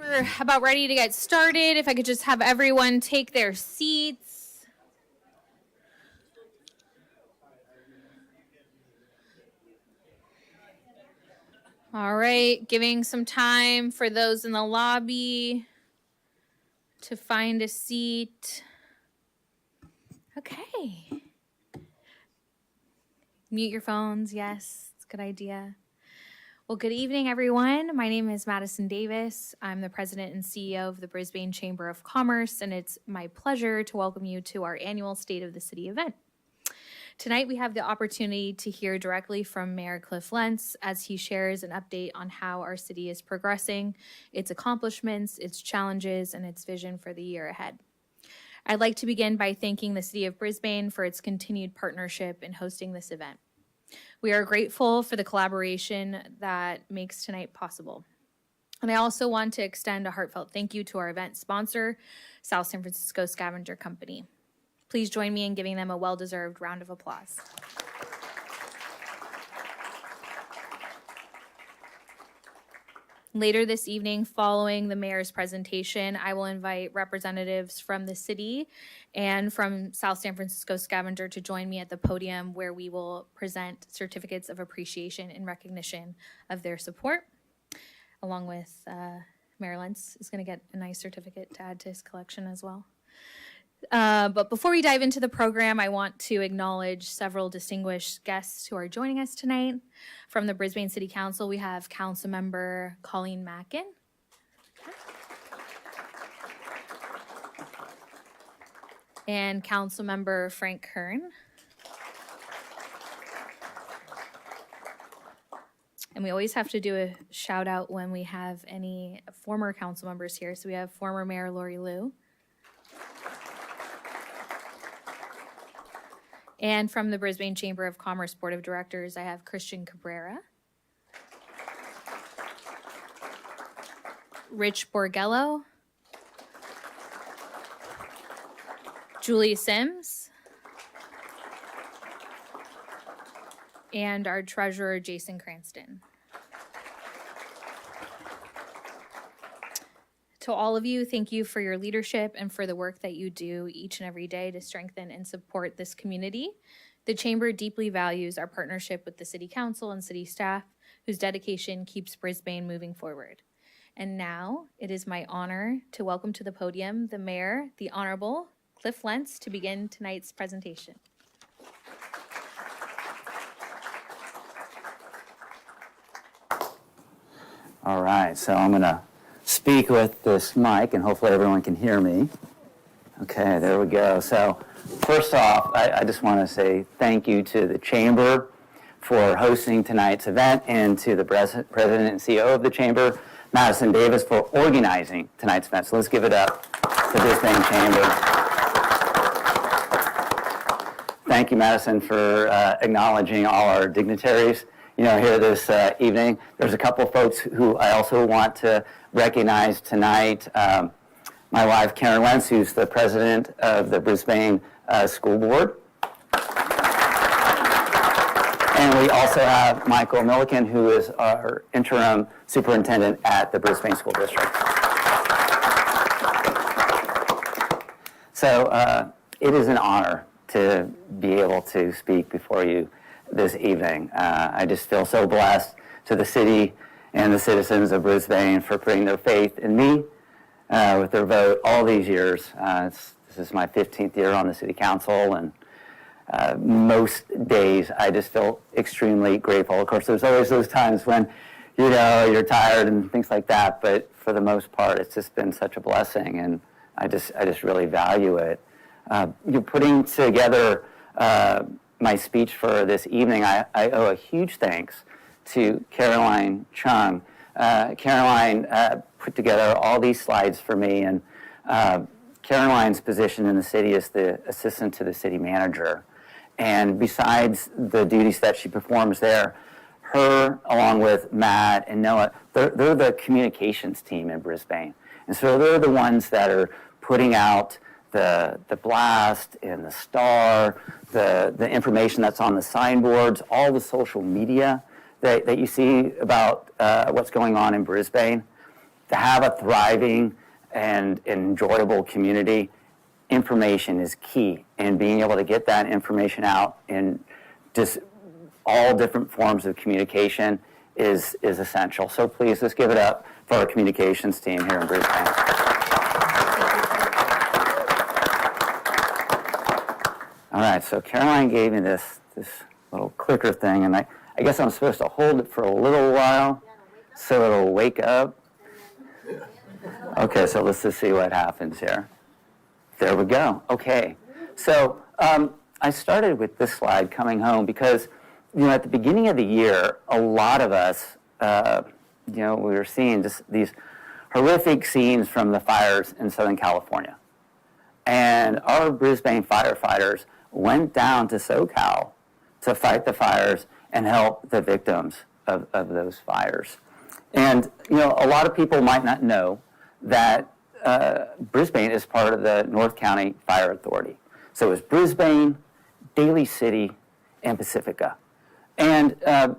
We're about ready to get started. If I could just have everyone take their seats. All right, giving some time for those in the lobby to find a seat. Okay. Mute your phones. Yes, it's a good idea. Well, good evening, everyone. My name is Madison Davis. I'm the president and CEO of the Brisbane Chamber of Commerce, and it's my pleasure to welcome you to our annual State of the City event. Tonight, we have the opportunity to hear directly from Mayor Cliff Lentz as he shares an update on how our city is progressing, its accomplishments, its challenges, and its vision for the year ahead. I'd like to begin by thanking the City of Brisbane for its continued partnership in hosting this event. We are grateful for the collaboration that makes tonight possible. And I also want to extend a heartfelt thank you to our event sponsor, South San Francisco Scavenger Company. Please join me in giving them a well-deserved round of applause. Later this evening, following the mayor's presentation, I will invite representatives from the city and from South San Francisco Scavenger to join me at the podium where we will present certificates of appreciation in recognition of their support, along with Mayor Lentz is going to get a nice certificate to add to his collection as well. But before we dive into the program, I want to acknowledge several distinguished guests who are joining us tonight. From the Brisbane City Council, we have Councilmember Colleen Mackin. And Councilmember Frank Kern. And we always have to do a shout out when we have any former council members here. So we have former Mayor Lori Liu. And from the Brisbane Chamber of Commerce Board of Directors, I have Christian Cabrera, Rich Borgello, Julie Sims, and our treasurer, Jason Cranston. To all of you, thank you for your leadership and for the work that you do each and every day to strengthen and support this community. The Chamber deeply values our partnership with the City Council and City staff, whose dedication keeps Brisbane moving forward. And now, it is my honor to welcome to the podium the Mayor, the Honorable Cliff Lentz, to begin tonight's presentation. All right, so I'm going to speak with this mic, and hopefully everyone can hear me. Okay, there we go. So first off, I just want to say thank you to the Chamber for hosting tonight's event, and to the President and CEO of the Chamber, Madison Davis, for organizing tonight's event. So let's give it up to Brisbane Chamber. Thank you, Madison, for acknowledging all our dignitaries here this evening. There's a couple folks who I also want to recognize tonight. My wife, Karen Lentz, who's the president of the Brisbane School Board. And we also have Michael Milliken, who is our interim superintendent at the Brisbane School District. So it is an honor to be able to speak before you this evening. I just feel so blessed to the city and the citizens of Brisbane for putting their faith in me with their vote all these years. This is my 15th year on the city council, and most days I just feel extremely grateful. Of course, there's always those times when you're tired and things like that, but for the most part, it's just been such a blessing, and I just really value it. You're putting together my speech for this evening. I owe a huge thanks to Caroline Chung. Caroline put together all these slides for me, and Caroline's position in the city is the assistant to the city manager. And besides the duties that she performs there, her, along with Matt and Noah, they're the communications team in Brisbane. And so they're the ones that are putting out the blast and the star, the information that's on the signboards, all the social media that you see about what's going on in Brisbane. to have a thriving and enjoyable community, information is key, and being able to get that information out in just all different forms of communication is essential. So please, let's give it up for our communications team here in Brisbane. All right, so Caroline gave me this little clicker thing, and I guess I'm supposed to hold it for a little while so it'll wake up. Okay, so let's just see what happens here. There we go. Okay, so I started with this slide coming home because, at the beginning of the year, a lot of us, we were seeing just these horrific scenes from the fires in Southern California. And our Brisbane firefighters went down to SoCal to fight the fires and help the victims of those fires. And, a lot of people might not know that Brisbane is part of the North County Fire Authority. So it's Brisbane, Daly City, and Pacifica. And a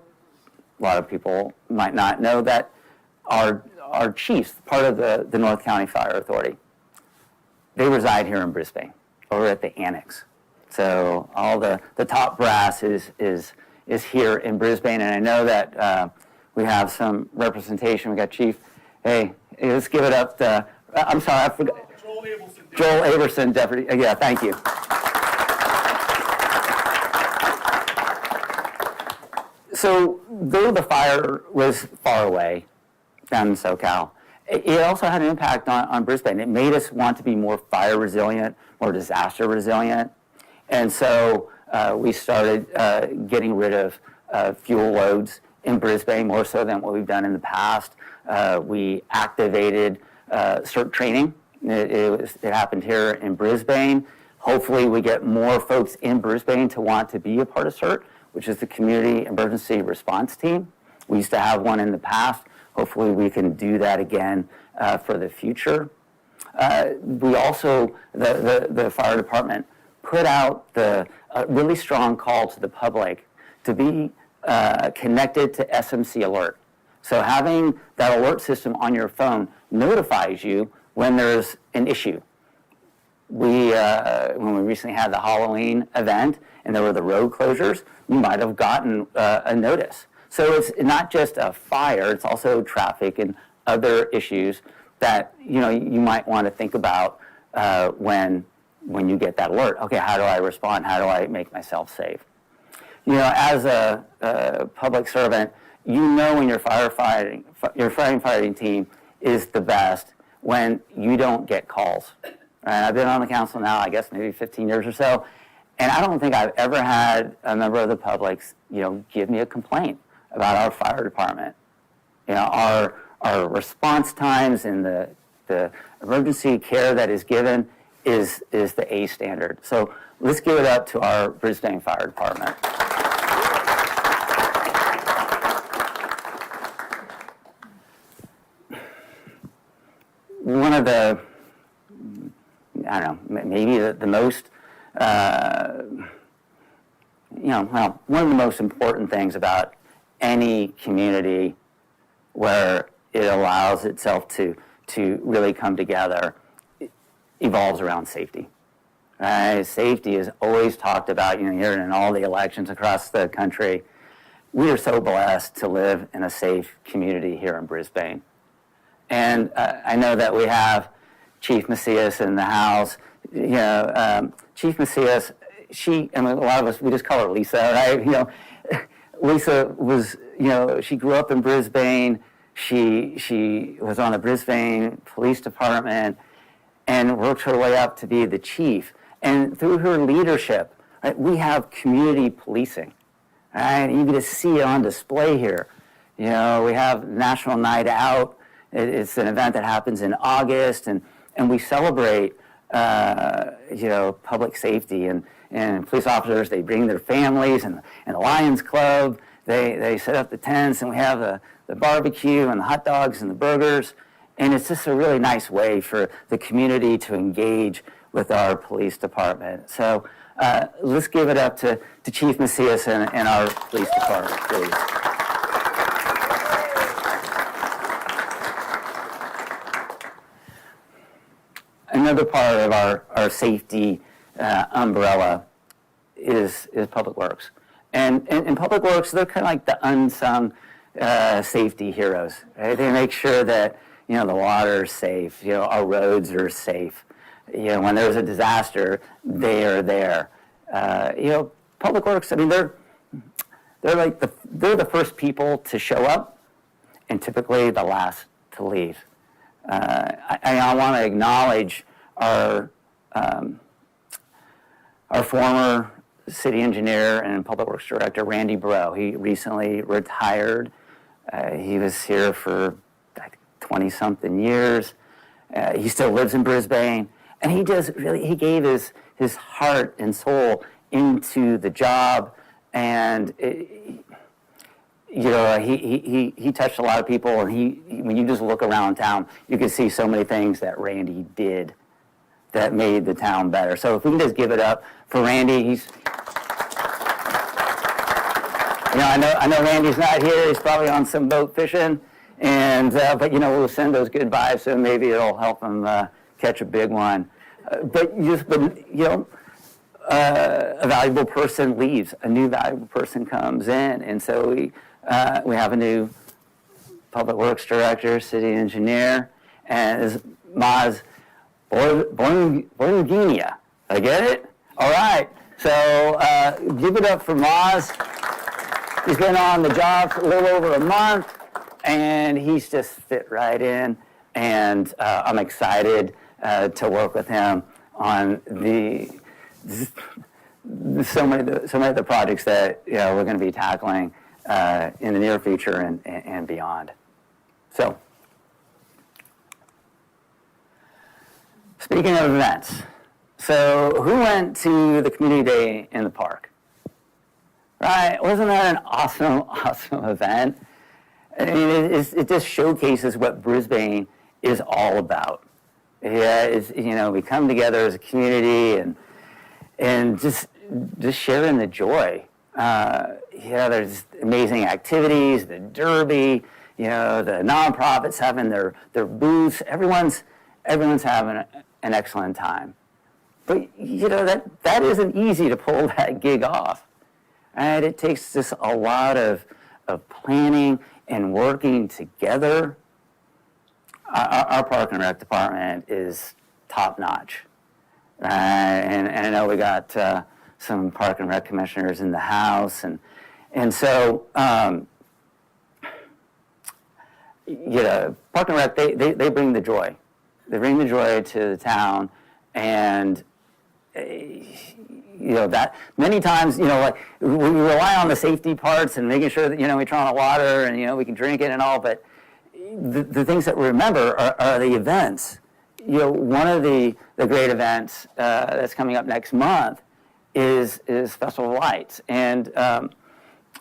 lot of people might not know that our chiefs, part of the North County Fire Authority, they reside here in Brisbane, over at the Annex. So all the top brass is here in Brisbane, and I know that we have some representation. We got Chief. Hey, let's give it up to, I'm sorry, I forgot. Joel Averson, Deputy. Yeah, thank you. So though the fire was far away down in SoCal, it also had an impact on Brisbane. It made us want to be more fire resilient, more disaster resilient. And so we started getting rid of fuel loads in Brisbane, more so than what we've done in the past. We activated CERT training. It happened here in Brisbane. Hopefully we get more folks in Brisbane to want to be a part of CERT, which is the Community Emergency Response Team. We used to have one in the past. Hopefully we can do that again for the future. We also, the fire department, put out the really strong call to the public to be connected to SMC Alert. So having that alert system on your phone notifies you when there's an issue. When we recently had the Halloween event and there were the road closures, you might have gotten a notice. So it's not just a fire, it's also traffic and other issues that you might want to think about when you get that alert. Okay, how do I respond? How do I make myself safe? As a public servant, when your firefighting team is the best when you don't get calls. Right? I've been on the council now, I guess maybe 15 years or so, and I don't think I've ever had a member of the public, give me a complaint about our fire department. Our response times and the emergency care that is given is the A standard. So let's give it up to our Brisbane Fire Department. One of the, maybe the most, one of the most important things about any community where it allows itself to really come together evolves around safety. Right? Safety is always talked about, here in all the elections across the country. We are so blessed to live in a safe community here in Brisbane. And I know that we have Chief Macias in the house. Chief Macias, a lot of us, we just call her Lisa, right? Lisa was, she grew up in Brisbane. She was on the Brisbane Police Department and worked her way up to be the chief. And through her leadership, right, we have community policing. Right? You get to see it on display here. We have National Night Out. It's an event that happens in August, and we celebrate, public safety. And police officers, they bring their families, and the Lions Club, they set up the tents, and we have the barbecue and the hot dogs and the burgers. And it's just a really nice way for the community to engage with our police department. So let's give it up to Chief Macias and our police department, please. another part of our safety umbrella is Public Works. And in Public Works, they're kind of like the unsung safety heroes, right? They make sure that, the water is safe, our roads are safe. When there's a disaster, they are there. Public Works, I mean, they're the first people to show up and typically the last to leave. I want to acknowledge our former city engineer and public works director, Randy Bro. He recently retired. He was here for 20-something years. He still lives in Brisbane, and he gave his heart and soul into the job, and he touched a lot of people. And when you just look around town, you can see so many things that Randy did that made the town better. So if we can just give it up for Randy, I know Randy's not here. He's probably on some boat fishing, but we'll send those good vibes, so maybe it'll help him catch a big one. A valuable person leaves, a new valuable person comes in, and so we have a new public works director, city engineer, and is Maz Borguinia. I get it? All right. So give it up for Maz. He's been on the job for a little over a month, and he's just fit right in. And I'm excited to work with him on so many of the projects that we're going to be tackling in the near future and beyond. So, speaking of events, so who went to the community day in the park? Right? Wasn't that an awesome event? I mean, it just showcases what Brisbane is all about. Yeah, we come together as a community and just sharing the joy. There's amazing activities, the derby, the nonprofits having their booths. Everyone's having an excellent time. But that isn't easy to pull that gig off. Right? It takes just a lot of planning and working together. Our Park and Rec department is top notch. And I know we got some Park and Rec commissioners in the house, and so Park and Rec, they bring the joy. They bring the joy to the town, and that many times we rely on the safety parts and making sure that we turn on the water and we can drink it and all, but the things that we remember are the events. One of the great events that's coming up next month is Festival of Lights, and I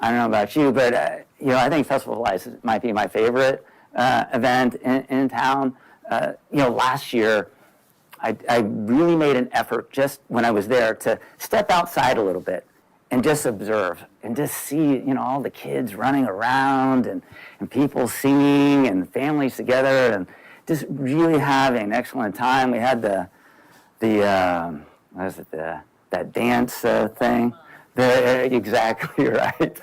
don't know about you, but I think Festival of Lights might be my favorite event in town. Last year I really made an effort just when I was there to step outside a little bit and just observe and just see, all the kids running around and people singing and families together and just really having an excellent time. We had that dance thing. Exactly right.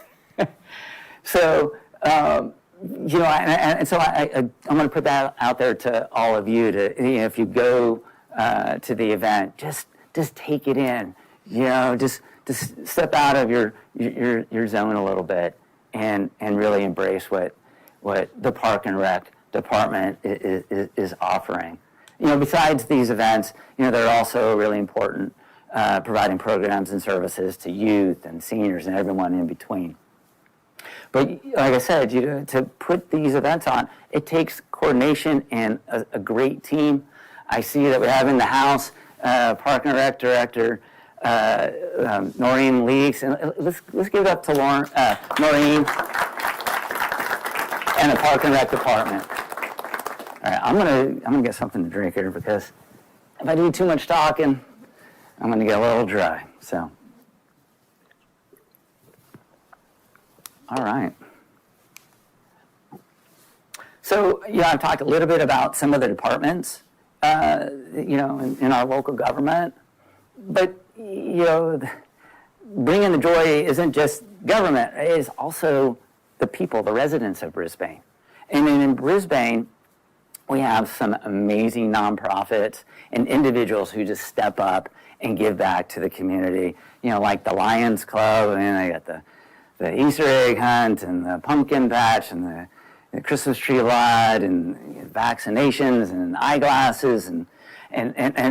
So, and so I'm going to put that out there to all of you to, if you go to the event, just take it in, just step out of your zone a little bit and really embrace what the Park and Rec department is offering. Besides these events, they're also really important, providing programs and services to youth and seniors and everyone in between. But like I said, to put these events on, it takes coordination and a great team. I see that we have in the house Park and Rec Director Noreen Leaks, and let's give it up to Noreen and the Park and Rec Department. All right, I'm gonna get something to drink here because if I do too much talking, I'm gonna get a little dry. So, all right. So I've talked a little bit about some of the departments in our local government. But, bringing the joy isn't just government, it is also the people, the residents of Brisbane. And in Brisbane, we have some amazing nonprofits and individuals who just step up and give back to the community. Like the Lions Club, and I got the Easter egg hunt and the pumpkin patch and the Christmas tree lot and vaccinations and eyeglasses and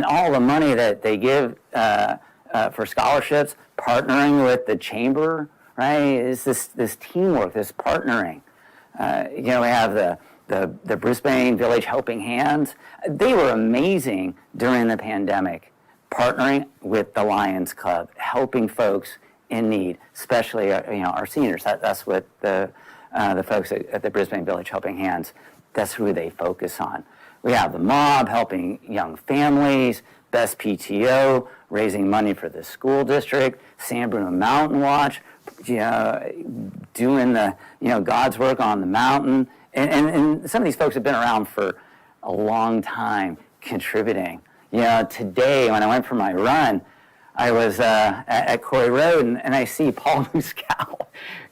all the money that they give for scholarships, partnering with the chamber, right? Is this teamwork, this partnering. We have the Brisbane Village Helping Hands. They were amazing during the pandemic, partnering with the Lions Club, helping folks in need, especially our seniors. That's what the folks at the Brisbane Village Helping Hands, that's who they focus on. We have the Mob helping young families, Best PTO raising money for the school district, San Bruno Mountain Watch, doing the God's work on the mountain, and some of these folks have been around for a long time, contributing. Today when I went for my run, I was at Corey Road, and I see Paul Muscal,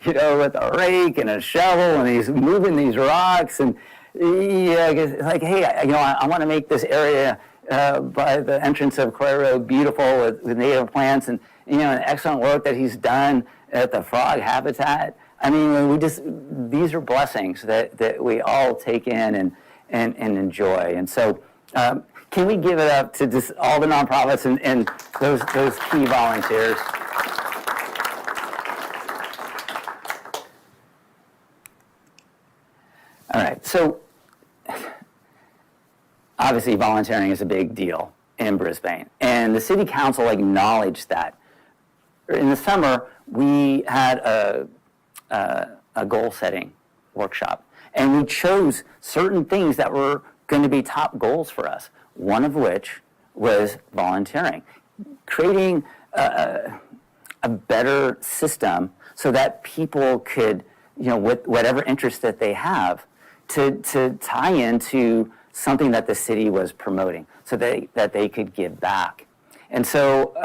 with a rake and a shovel, and he's moving these rocks, and like, hey, I want to make this area by the entrance of Corey Road beautiful with native plants, and an excellent work that he's done at the frog habitat. I mean, these are blessings that we all take in and enjoy, and so. Can we give it up to just all the nonprofits and those key volunteers? All right, so obviously volunteering is a big deal in Brisbane, and the City Council acknowledged that. In the summer, we had a goal-setting workshop, and we chose certain things that were going to be top goals for us. One of which was volunteering, creating a better system so that people could, with whatever interest that they have, to tie into something that the city was promoting, so that they could give back. And so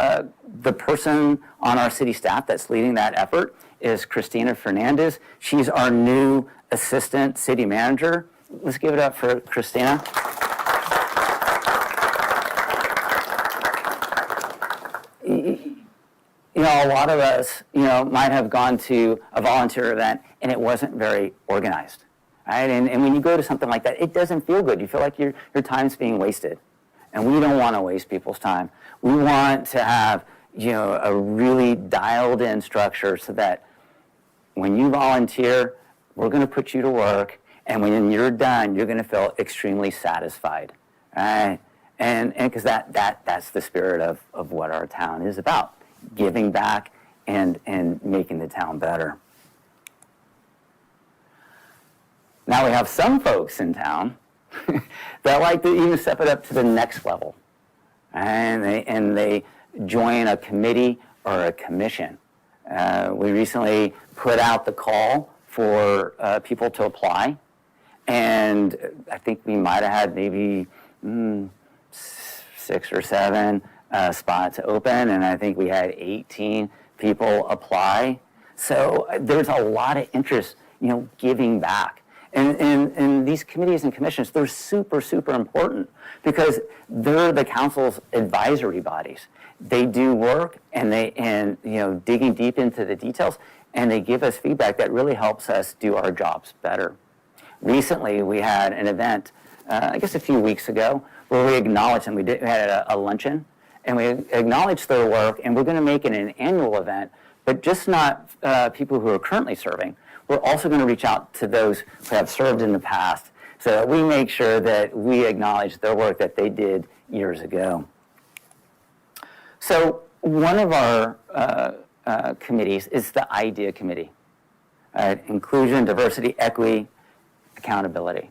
the person on our city staff that's leading that effort is Christina Fernandez. She's our new assistant city manager. Let's give it up for Christina. A lot of us, might have gone to a volunteer event and it wasn't very organized, right? And when you go to something like that, it doesn't feel good. You feel like your time's being wasted. And we don't want to waste people's time. We want to have, a really dialed in structure so that when you volunteer, we're going to put you to work. And when you're done, you're going to feel extremely satisfied, right? And because that's the spirit of what our town is about, giving back and making the town better. Now we have some folks in town that like to even step it up to the next level, and they join a committee or a commission. We recently put out the call for people to apply, and I think we might have had maybe 6 or 7 spots open, and I think we had 18 people apply. So there's a lot of interest, giving back. And these committees and commissions, they're super, super important because they're the council's advisory bodies. They do work and digging deep into the details, and they give us feedback that really helps us do our jobs better. Recently, we had an event, I guess a few weeks ago, where we acknowledged them. We had a luncheon, and we acknowledged their work, and we're going to make it an annual event, but just not people who are currently serving. We're also going to reach out to those who have served in the past so that we make sure that we acknowledge their work that they did years ago. So one of our committees is the IDEA Committee, Inclusion, Diversity, Equity, Accountability.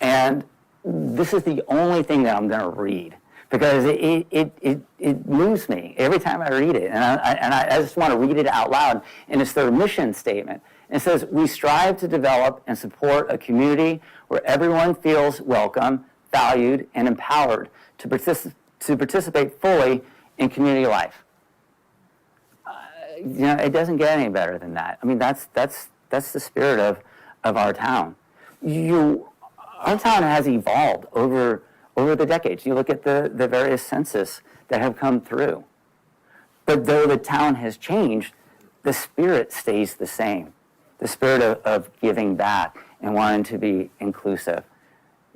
And this is the only thing that I'm going to read because it moves me every time I read it. And I just want to read it out loud. And it's their mission statement. It says, we strive to develop and support a community where everyone feels welcome, valued, and empowered to participate fully in community life. It doesn't get any better than that. I mean, that's the spirit of our town. Our town has evolved over the decades. You look at the various census that have come through. But though the town has changed, the spirit stays the same. The spirit of giving back and wanting to be inclusive.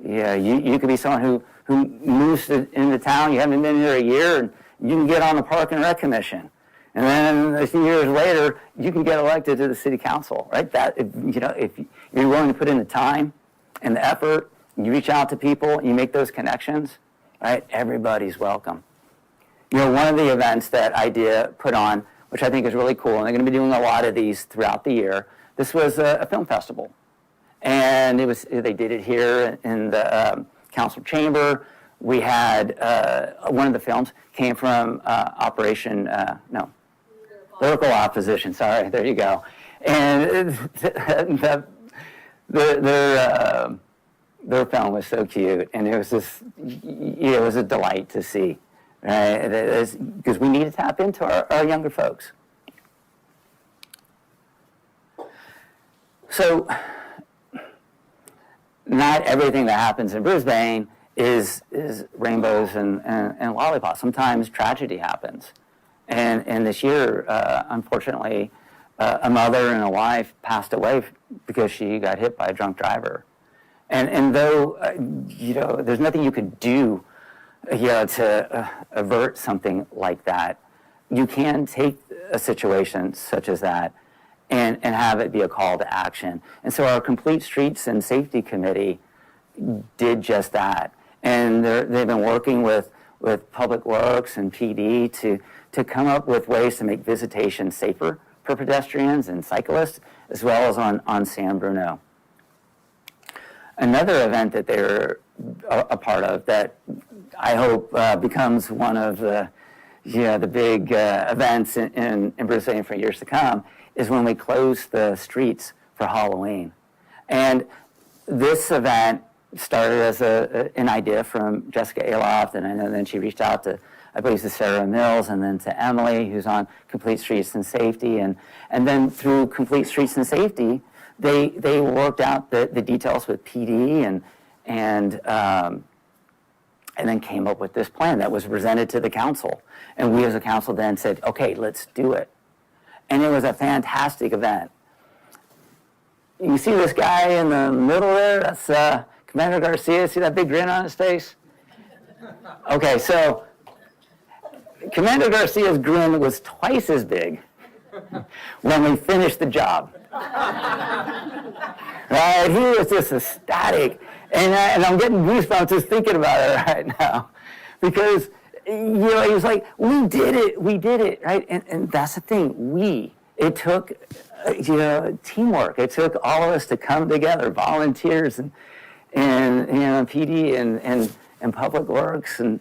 Yeah, you could be someone who moves into town, you haven't been here a year, and you can get on the Park and Rec Commission. And then a few years later, you can get elected to the city council, right? If you're willing to put in the time and the effort, you reach out to people, you make those connections, right? Everybody's welcome. One of the events that IDEA put on, which I think is really cool, and they're going to be doing a lot of these throughout the year, this was a film festival. And they did it here in the council chamber. We had one of the films came from Lyrical Opposition. Sorry, there you go. And their film was so cute, and it was a delight to see, right? Because we need to tap into our younger folks. So, not everything that happens in Brisbane is rainbows and lollipops. Sometimes tragedy happens. And this year, unfortunately, a mother and a wife passed away because she got hit by a drunk driver. And though, there's nothing you could do, to avert something like that, you can take a situation such as that and have it be a call to action. And so our Complete Streets and Safety Committee did just that. And they've been working with Public Works and PD to come up with ways to make visitation safer for pedestrians and cyclists, as well as on San Bruno. Another event that they're a part of that I hope becomes one of the big events in Brisbane for years to come is when we close the streets for Halloween. And this event started as an idea from Jessica Aloft, and then she reached out to, I believe, to Sarah Mills, and then to Emily, who's on Complete Streets and Safety. And then through Complete Streets and Safety, they worked out the details with PD and then came up with this plan that was presented to the council. And we as a council then said, okay, let's do it. And it was a fantastic event. You see this guy in the middle there? That's Commander Garcia. See that big grin on his face? Okay, so Commander Garcia's grin was twice as big when we finished the job. Right? He was just ecstatic. And I'm getting goosebumps just thinking about it right now. Because, he was like, we did it, right? And that's the thing. It took, teamwork. It took all of us to come together, volunteers and PD and Public Works. And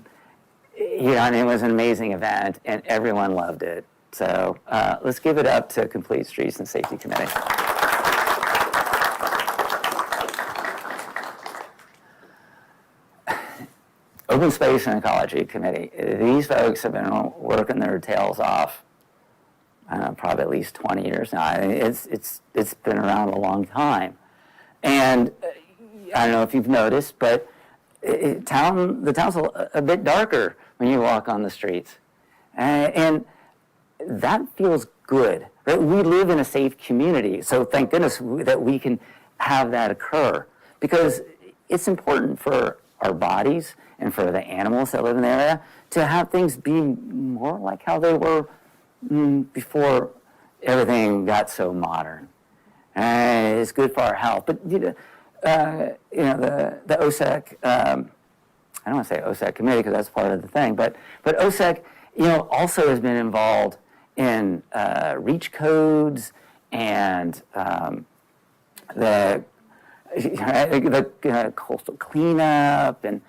it was an amazing event, and everyone loved it. So let's give it up to Complete Streets and Safety Committee. Open Space and Ecology Committee. These folks have been working their tails off, I don't know, probably at least 20 years now. I mean, it's been around a long time. And I don't know if you've noticed, but the town's a bit darker when you walk on the streets. And that feels good. Right? We live in a safe community, so thank goodness that we can have that occur, because it's important for our bodies and for the animals that live in the area to have things be more like how they were before everything got so modern. It's good for our health. But the OSEC, I don't want to say OSEC committee because that's part of the thing, but OSEC, also has been involved in REACH codes and the coastal cleanup, and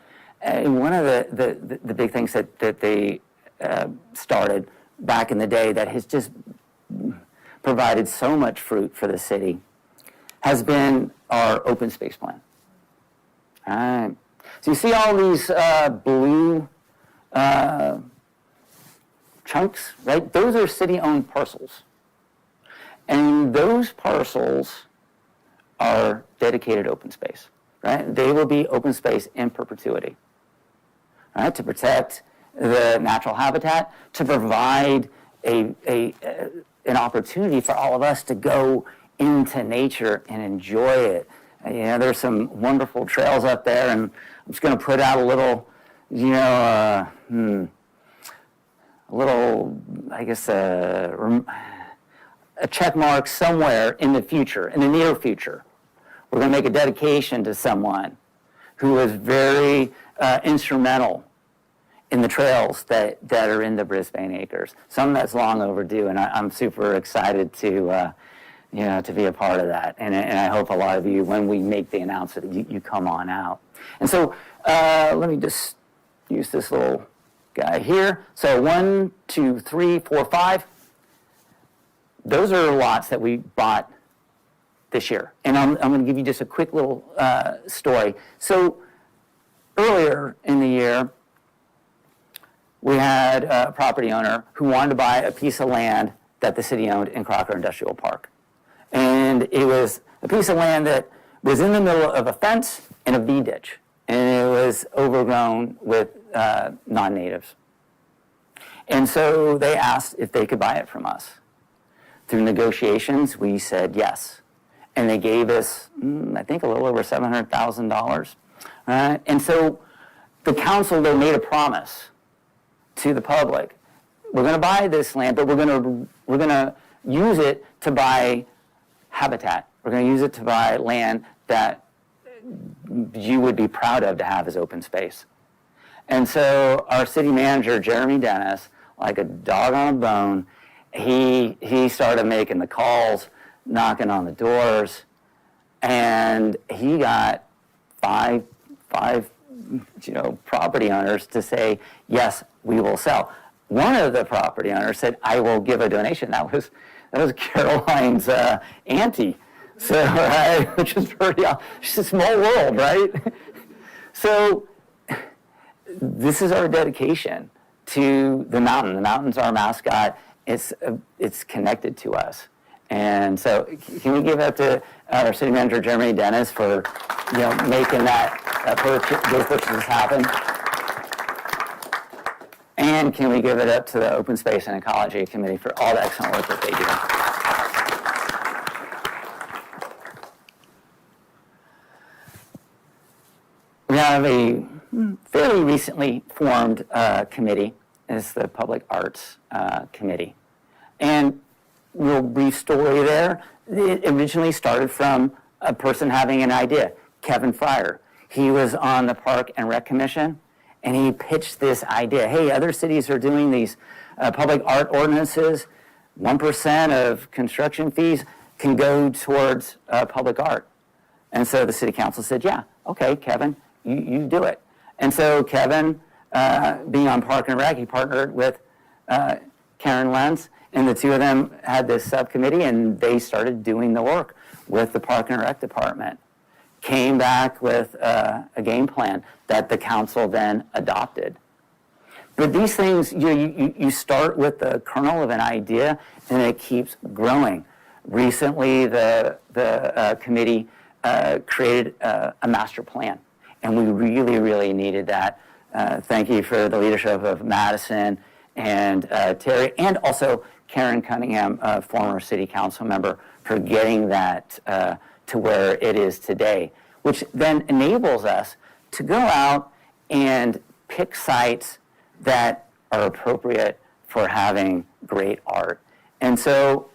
one of the big things that they started back in the day that has just provided so much fruit for the city has been our open space plan. So you see all these blue chunks, right? Those are city-owned parcels. And those parcels are dedicated open space, right? They will be open space in perpetuity, right? To protect the natural habitat, to provide an opportunity for all of us to go into nature and enjoy it. There's some wonderful trails up there, and I'm just going to put out a little, a check mark somewhere in the future, in the near future. We're going to make a dedication to someone who was very instrumental in the trails that are in the Brisbane Acres. Something that's long overdue, and I'm super excited to be a part of that. And I hope a lot of you, when we make the announcement, you come on out. And so let me just use this little guy here. So 1, 2, 3, 4, 5. Those are lots that we bought this year. And I'm going to give you just a quick little story. So earlier in the year, we had a property owner who wanted to buy a piece of land that the city owned in Crocker Industrial Park. And it was a piece of land that was in the middle of a fence and a bee ditch. And it was overgrown with non-natives. And so they asked if they could buy it from us. Through negotiations, we said yes. And they gave us, I think, a little over $700,000. And so the council, though, made a promise to the public. We're going to buy this land, but we're going to use it to buy habitat. We're going to use it to buy land that you would be proud of to have as open space. And so our city manager, Jeremy Dennis, like a dog on a bone, he started making the calls, knocking on the doors, and he got five property owners to say, yes, we will sell. One of the property owners said, I will give a donation. That was Caroline's auntie. So, right, which is it's a small world, right? So this is our dedication to the mountain. The mountain's our mascot. It's connected to us. And so can we give it up to our city manager, Jeremy Dennis, for making those purchases happen? And can we give it up to the Open Space and Ecology Committee for all the excellent work that they do? We have a fairly recently formed committee. It's the Public Arts Committee. And a real brief story there. It originally started from a person having an idea, Kevin Fryer. He was on the Park and Rec Commission, and he pitched this idea. Hey, other cities are doing these public art ordinances. 1% of construction fees can go towards public art. And so the city council said, yeah, okay, Kevin, you do it. And so Kevin, being on Park and Rec, he partnered with Karen Lentz, and the two of them had this subcommittee, and they started doing the work with the Park and Rec department. Came back with a game plan that the council then adopted. But these things, you start with the kernel of an idea, and it keeps growing. Recently, the committee created a master plan, and we really, really needed that. Thank you for the leadership of Madison and Terry, and also Karen Cunningham, a former city council member, for getting that to where it is today, which then enables us to go out and pick sites that are appropriate for having great art. And so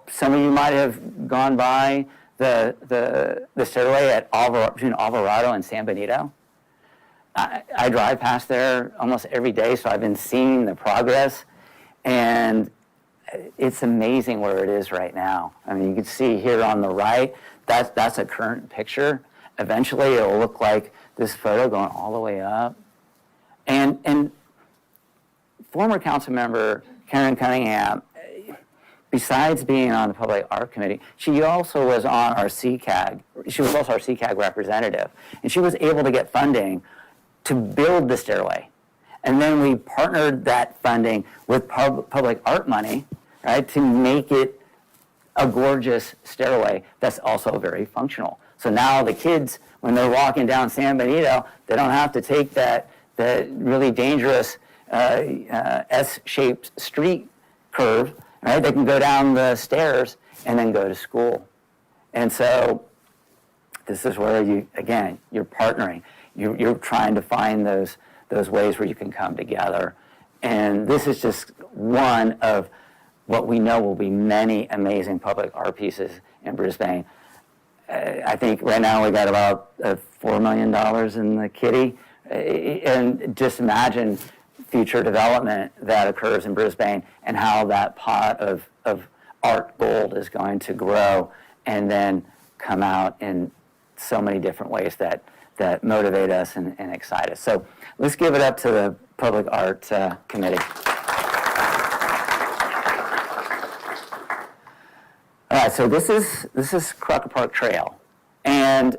some of you might have gone by the stairway at between Alvarado and San Benito. I drive past there almost every day, so I've been seeing the progress, and it's amazing where it is right now. I mean, you can see here on the right, that's a current picture. Eventually, it'll look like this photo going all the way up. And former council member Karen Cunningham besides being on the Public Art Committee, she also was on our CCAG. She was also our CCAG representative. And she was able to get funding to build the stairway. And then we partnered that funding with public art money, right, to make it a gorgeous stairway that's also very functional. So now the kids, when they're walking down San Benito, they don't have to take that really dangerous S-shaped street curve, right? They can go down the stairs and then go to school. And so this is where you're partnering. You're trying to find those ways where you can come together. And this is just one of what we know will be many amazing public art pieces in Brisbane. I think right now we got about $4 million in the kitty. And just imagine future development that occurs in Brisbane and how that pot of art gold is going to grow and then come out in so many different ways that motivate us and excite us. So let's give it up to the Public Art Committee. All right, so this is Crocker Park Trail. And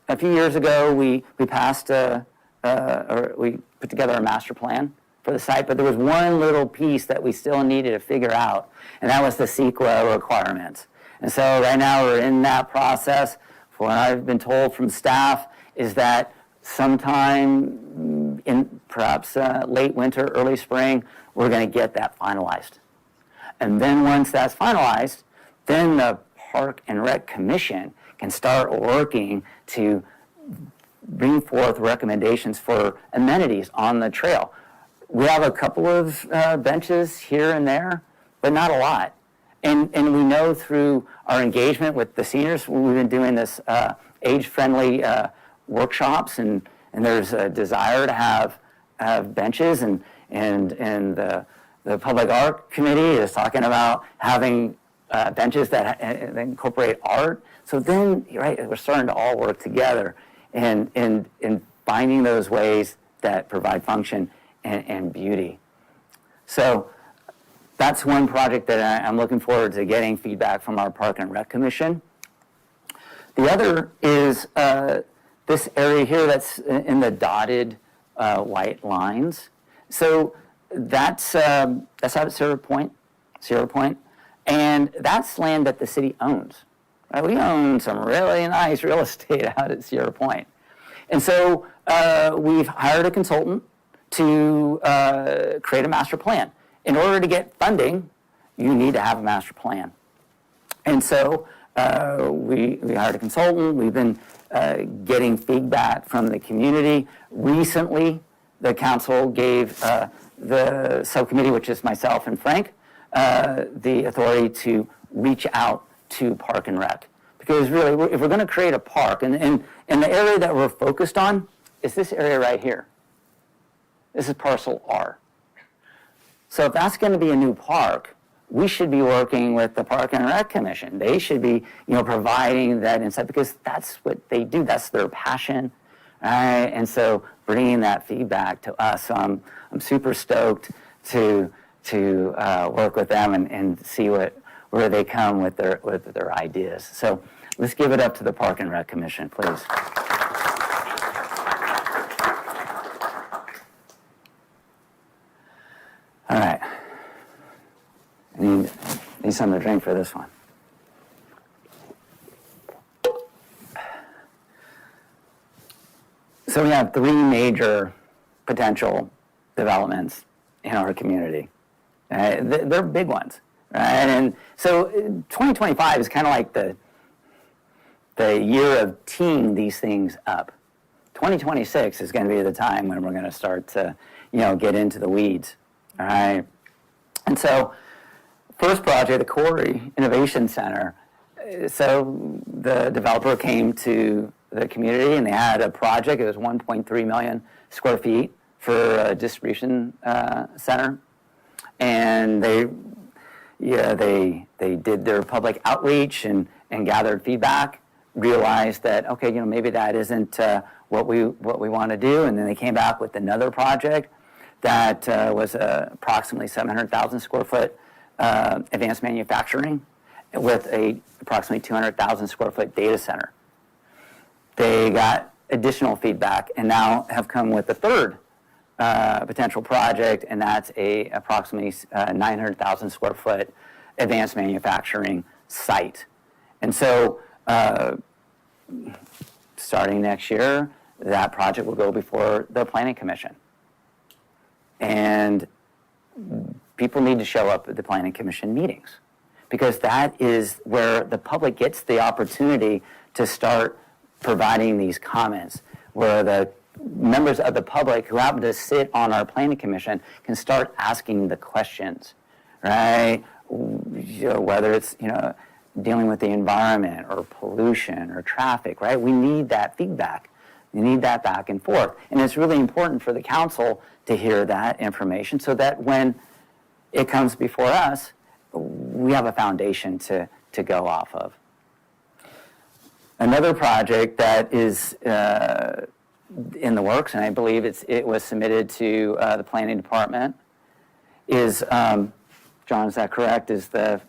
a few years ago, we passed we put together a master plan for the site, but there was one little piece that we still needed to figure out, and that was the CEQA requirements. And so right now we're in that process. What I've been told from staff is that sometime in perhaps late winter, early spring, we're going to get that finalized. And then once that's finalized, then the Park and Rec Commission can start working to bring forth recommendations for amenities on the trail. We have a couple of benches here and there, but not a lot. And we know through our engagement with the seniors, we've been doing this age-friendly workshops, and there's a desire to have benches, and the Public Art Committee is talking about having benches that incorporate art. So then, right, we're starting to all work together and finding those ways that provide function and beauty. So that's one project that I'm looking forward to getting feedback from our Park and Rec Commission. The other is this area here that's in the dotted white lines. So that's out at Sierra Point, and that's land that the city owns. Right? We own some really nice real estate out at Sierra Point. And so we've hired a consultant to create a master plan. In order to get funding, you need to have a master plan. And so we hired a consultant. We've been getting feedback from the community. Recently, the council gave the subcommittee, which is myself and Frank, the authority to reach out to Park and Rec. Because really, if we're going to create a park, and the area that we're focused on is this area right here. This is parcel R. So if that's going to be a new park, we should be working with the Park and Rec Commission. They should be, providing that insight because that's what they do. That's their passion, right? And so bringing that feedback to us. So I'm super stoked to work with them and see where they come with their ideas. So let's give it up to the Park and Rec Commission, please. All right. I need something to drink for this one. So we have three major potential developments in our community. They're big ones, right? And so 2025 is kind of like the year of teeing these things up. 2026 is going to be the time when we're going to start to, get into the weeds. All right. And so, first project, the Corey Innovation Center. So the developer came to the community and they had a project. It was 1.3 million square feet for a distribution center, and they did their public outreach and gathered feedback. Realized that maybe that isn't what we want to do, and then they came back with another project that was approximately 700,000 square foot advanced manufacturing with approximately 200,000 square foot data center. They got additional feedback and now have come with a third potential project, and that's approximately 900,000 square foot advanced manufacturing site. And so starting next year, that project will go before the Planning Commission. And people need to show up at the Planning Commission meetings, because that is where the public gets the opportunity to start providing these comments, where the members of the public who happen to sit on our Planning Commission can start asking the questions, right? Whether it's, dealing with the environment or pollution or traffic, right? We need that feedback. We need that back and forth. And it's really important for the council to hear that information so that when it comes before us, we have a foundation to go off of. Another project that is in the works, and I believe it was submitted to the planning department, is, John, is that correct? Is the,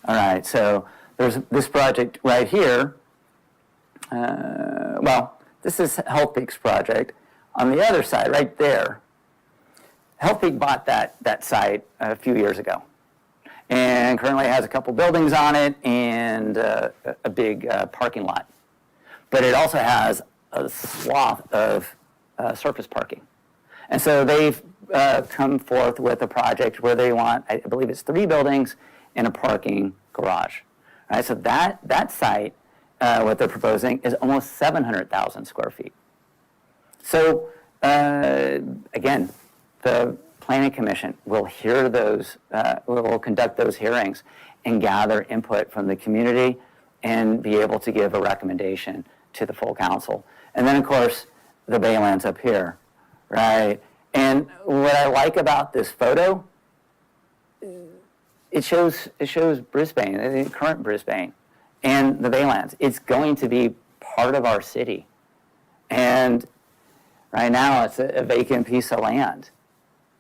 all right, so there's this project right here. This is Health Peak's project. On the other side, right there, Health Peak bought that site a few years ago, and currently has a couple buildings on it and a big parking lot. But it also has a swath of surface parking. And so they've come forth with a project where they want, I believe it's 3 buildings and a parking garage. All right, so that site, what they're proposing, is almost 700,000 square feet. So again, the Planning Commission will hear those, will conduct those hearings and gather input from the community and be able to give a recommendation to the full council. And then, of course, the Baylands up here, right? And what I like about this photo, it shows Brisbane, the current Brisbane, and the Baylands. It's going to be part of our city. And right now, it's a vacant piece of land.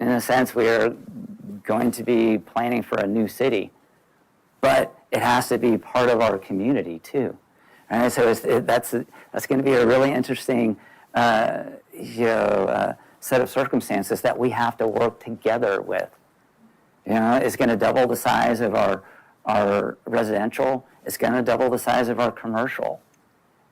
In a sense, we are going to be planning for a new city, but it has to be part of our community too. Right? So that's going to be a really interesting, set of circumstances that we have to work together with. It's going to double the size of our residential. It's going to double the size of our commercial,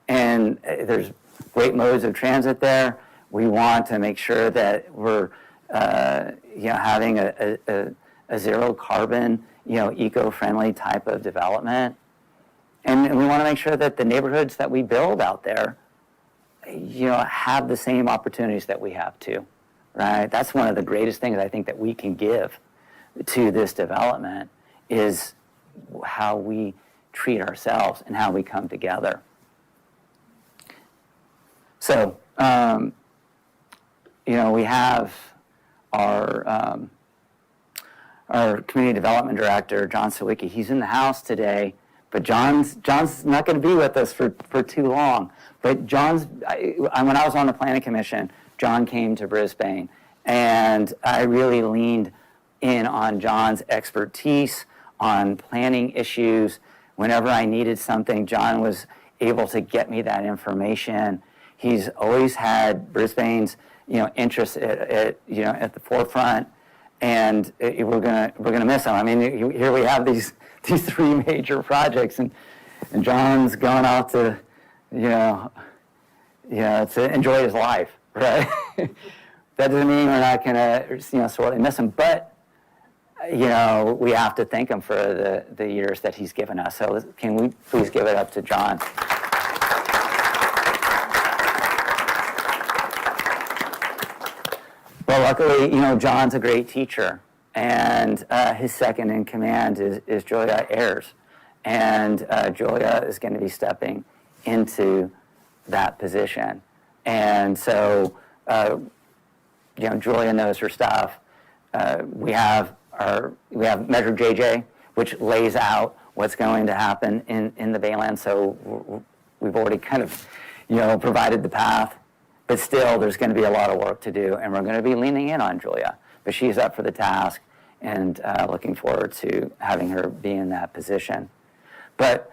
and there's great modes of transit there. We want to make sure that we're having a zero carbon, eco-friendly type of development. And we want to make sure that the neighborhoods that we build out there, have the same opportunities that we have too, right? That's one of the greatest things I think that we can give to this development is how we treat ourselves and how we come together. So, we have our community development director, John Sawicki. He's in the house today, but John's not going to be with us for too long. But when I was on the Planning Commission, John came to Brisbane, and I really leaned in on John's expertise on planning issues. Whenever I needed something, John was able to get me that information. He's always had Brisbane's interest at the forefront, and we're gonna miss him. I mean, here we have these 3 major projects, and John's gone out to to enjoy his life, right? That doesn't mean we're not gonna sorely miss him, but we have to thank him for the years that he's given us. So can we please give it up to John? Well, luckily, John's a great teacher, and his second in command is Julia Ayers, and Julia is going to be stepping into that position, and so Julia knows her stuff. We have Measure JJ, which lays out what's going to happen in the Baylands. So we've already kind of provided the path. But still, there's going to be a lot of work to do, and we're going to be leaning in on Julia. But she's up for the task, and looking forward to having her be in that position. But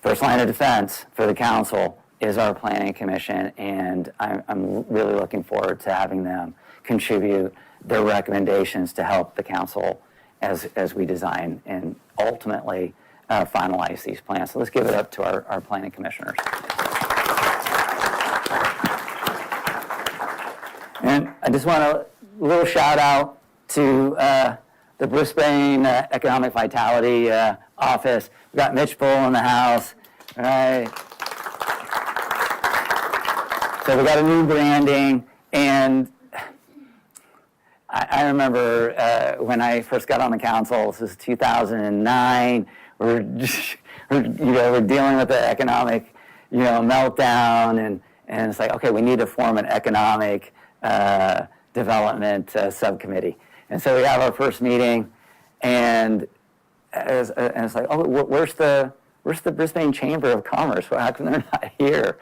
first line of defense for the council is our planning commission, and I'm really looking forward to having them contribute their recommendations to help the council as we design and ultimately finalize these plans. So let's give it up to our planning commissioners. And I just want a little shout out to the Brisbane Economic Vitality Office. We've got Mitch Bull in the house, all right? So we got a new branding, and I remember when I first got on the council, this was 2009, we're dealing with the economic, meltdown, and it's like, okay, we need to form an economic development subcommittee. And so we have our first meeting, and it's like, oh, where's the Brisbane Chamber of Commerce? Well, how come they're not here?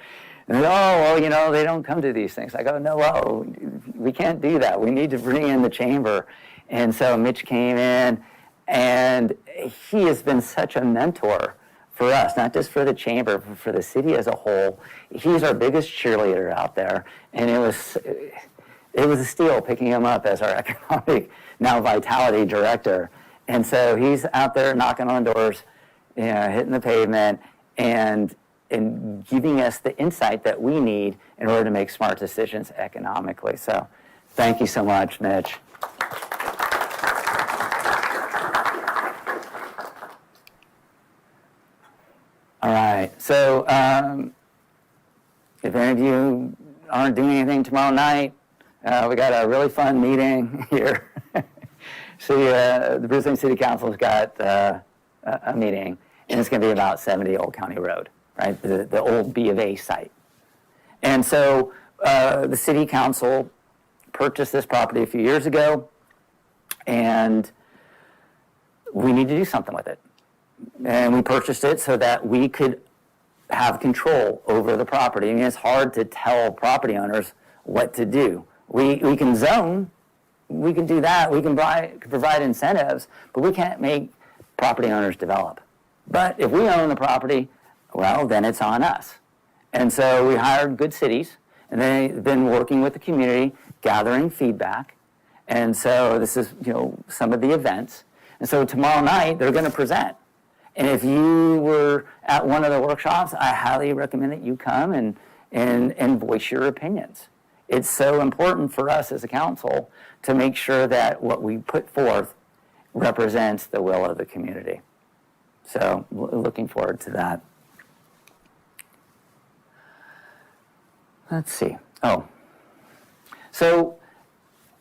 And they go, oh, well, they don't come to these things. I go, no, well, we can't do that. We need to bring in the chamber. And so Mitch came in, and he has been such a mentor for us, not just for the chamber, but for the city as a whole. He's our biggest cheerleader out there, and it was a steal picking him up as our economic, now vitality director. And so he's out there knocking on doors, hitting the pavement, and giving us the insight that we need in order to make smart decisions economically. So thank you so much, Mitch. All right, so if any of you aren't doing anything tomorrow night, we got a really fun meeting here. The Brisbane City Council's got a meeting, and it's going to be about 70 Old County Road, right? The old B of A site. And so the City Council purchased this property a few years ago, and we need to do something with it. And we purchased it so that we could have control over the property. I mean, it's hard to tell property owners what to do. We can zone, we can do that, we can provide incentives, but we can't make property owners develop. But if we own the property, well, then it's on us. And so we hired Good Cities, and they've been working with the community, gathering feedback. And so this is, some of the events. And so tomorrow night, they're going to present. And if you were at one of the workshops, I highly recommend that you come and voice your opinions. It's so important for us as a council to make sure that what we put forth represents the will of the community. So looking forward to that. Let's see. So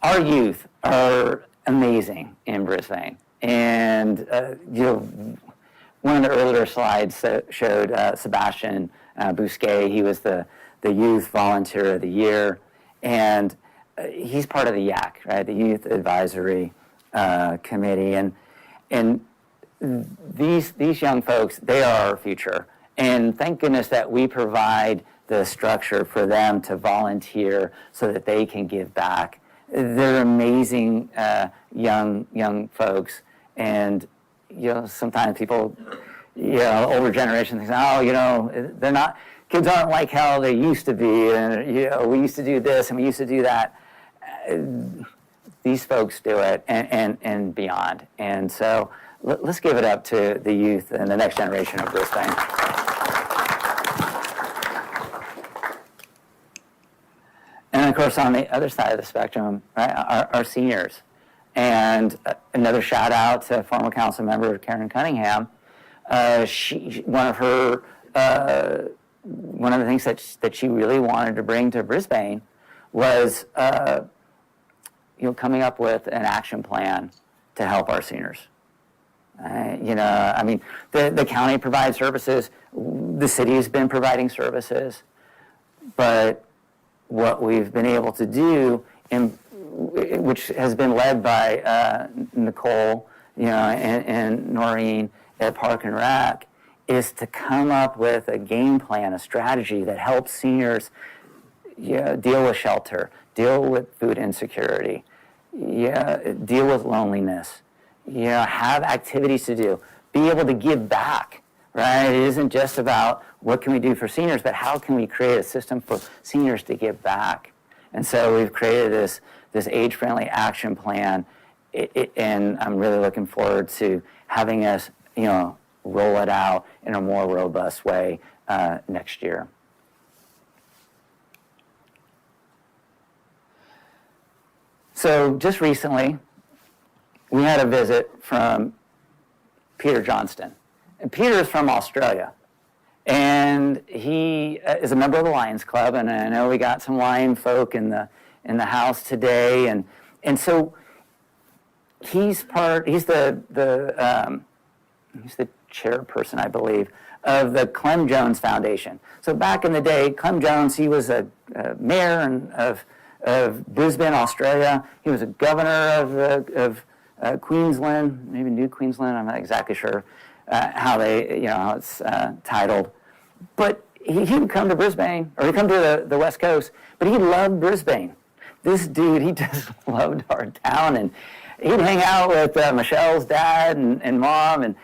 our youth are amazing in Brisbane. And, one of the earlier slides showed Sebastian Bousquet. He was the Youth Volunteer of the Year, and he's part of the YAC, right, the Youth Advisory Committee. And these young folks, they are our future. And thank goodness that we provide the structure for them to volunteer so that they can give back. They're amazing young folks, and sometimes people, older generation thinks, they're not, kids aren't like how they used to be, and we used to do this and we used to do that. These folks do it and beyond. And so let's give it up to the youth and the next generation of Brisbane. And of course, on the other side of the spectrum, right, our seniors. And another shout out to former council member Karen Cunningham. One of the things that she really wanted to bring to Brisbane was coming up with an action plan to help our seniors. The county provides services, the city has been providing services, but what we've been able to do, which has been led by Nicole, and Noreen at Park and Rec, is to come up with a game plan, a strategy that helps seniors deal with shelter, deal with food insecurity, deal with loneliness, have activities to do, be able to give back, right? It isn't just about what can we do for seniors, but how can we create a system for seniors to give back? And so we've created this age-friendly action plan, and I'm really looking forward to having us, roll it out in a more robust way next year. So just recently, we had a visit from Peter Johnston. And Peter is from Australia. And he is a member of the Lions Club, and I know we got some Lion folk in the house today. And so he's the chairperson, I believe, of the Clem Jones Foundation. So back in the day, Clem Jones, he was a mayor of Brisbane, Australia. He was a governor of Queensland, maybe New Queensland. I'm not exactly sure how it's titled. But he would come to Brisbane, or he'd come to the West Coast, but he loved Brisbane. This dude, he just loved our town, and he'd hang out with Michelle's dad and mom, and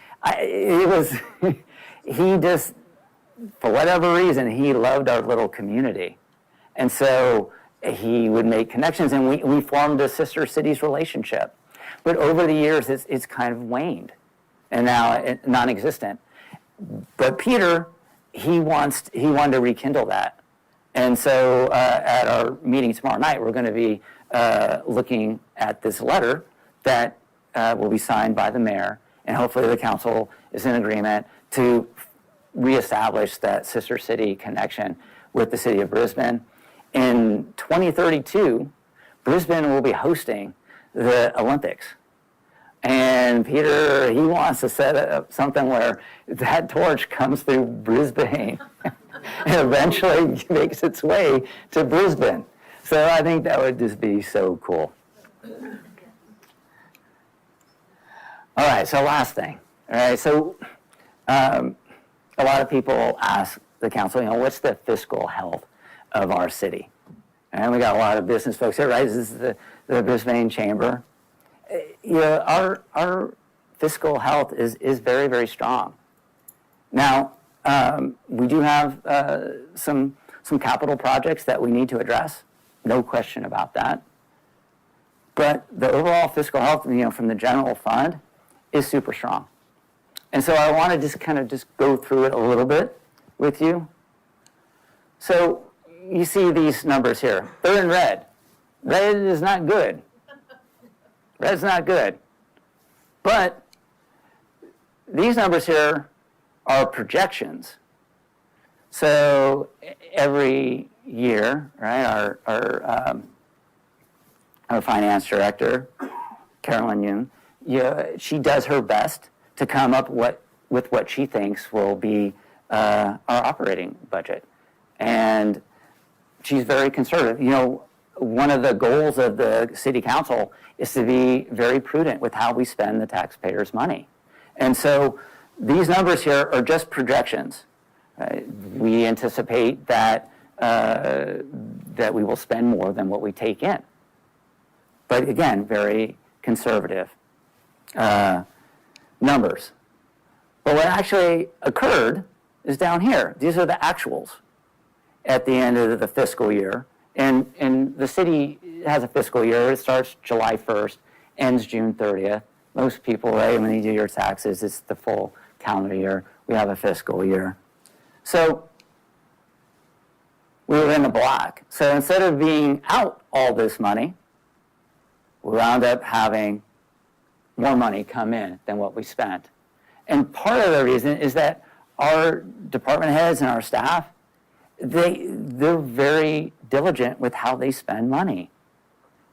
he just, for whatever reason, he loved our little community. And so he would make connections, and we formed a sister cities relationship. But over the years, it's kind of waned, and now it's non-existent. But Peter, he wanted to rekindle that. And so at our meeting tomorrow night, we're going to be looking at this letter that will be signed by the mayor, and hopefully the council is in agreement to reestablish that sister city connection with the city of Brisbane. In 2032, Brisbane will be hosting the Olympics. And Peter, he wants to set up something where that torch comes through Brisbane and eventually makes its way to Brisbane. So I think that would just be so cool. All right, so last thing. All right, so a lot of people ask the council, what's the fiscal health of our city? And we got a lot of business folks here, right? This is the Brisbane Chamber. Our fiscal health is very, very strong. Now, we do have some capital projects that we need to address, no question about that. But the overall fiscal health, from the general fund is super strong. And so I want to just go through it a little bit with you. So you see these numbers here. They're in red. Red is not good. Red's not good. But these numbers here are projections. So every year, right, our finance director, Carolyn Yoon, she does her best to come up with what she thinks will be our operating budget. And she's very conservative. One of the goals of the city council is to be very prudent with how we spend the taxpayers' money. And so these numbers here are just projections. We anticipate that we will spend more than what we take in. But again, very conservative numbers. But what actually occurred is down here. These are the actuals at the end of the fiscal year. And the city has a fiscal year. It starts July 1st, ends June 30th. Most people, right, when you do your taxes, it's the full calendar year. We have a fiscal year. So we were in the black. So instead of being out all this money, we wound up having more money come in than what we spent. And part of the reason is that our department heads and our staff, they're very diligent with how they spend money.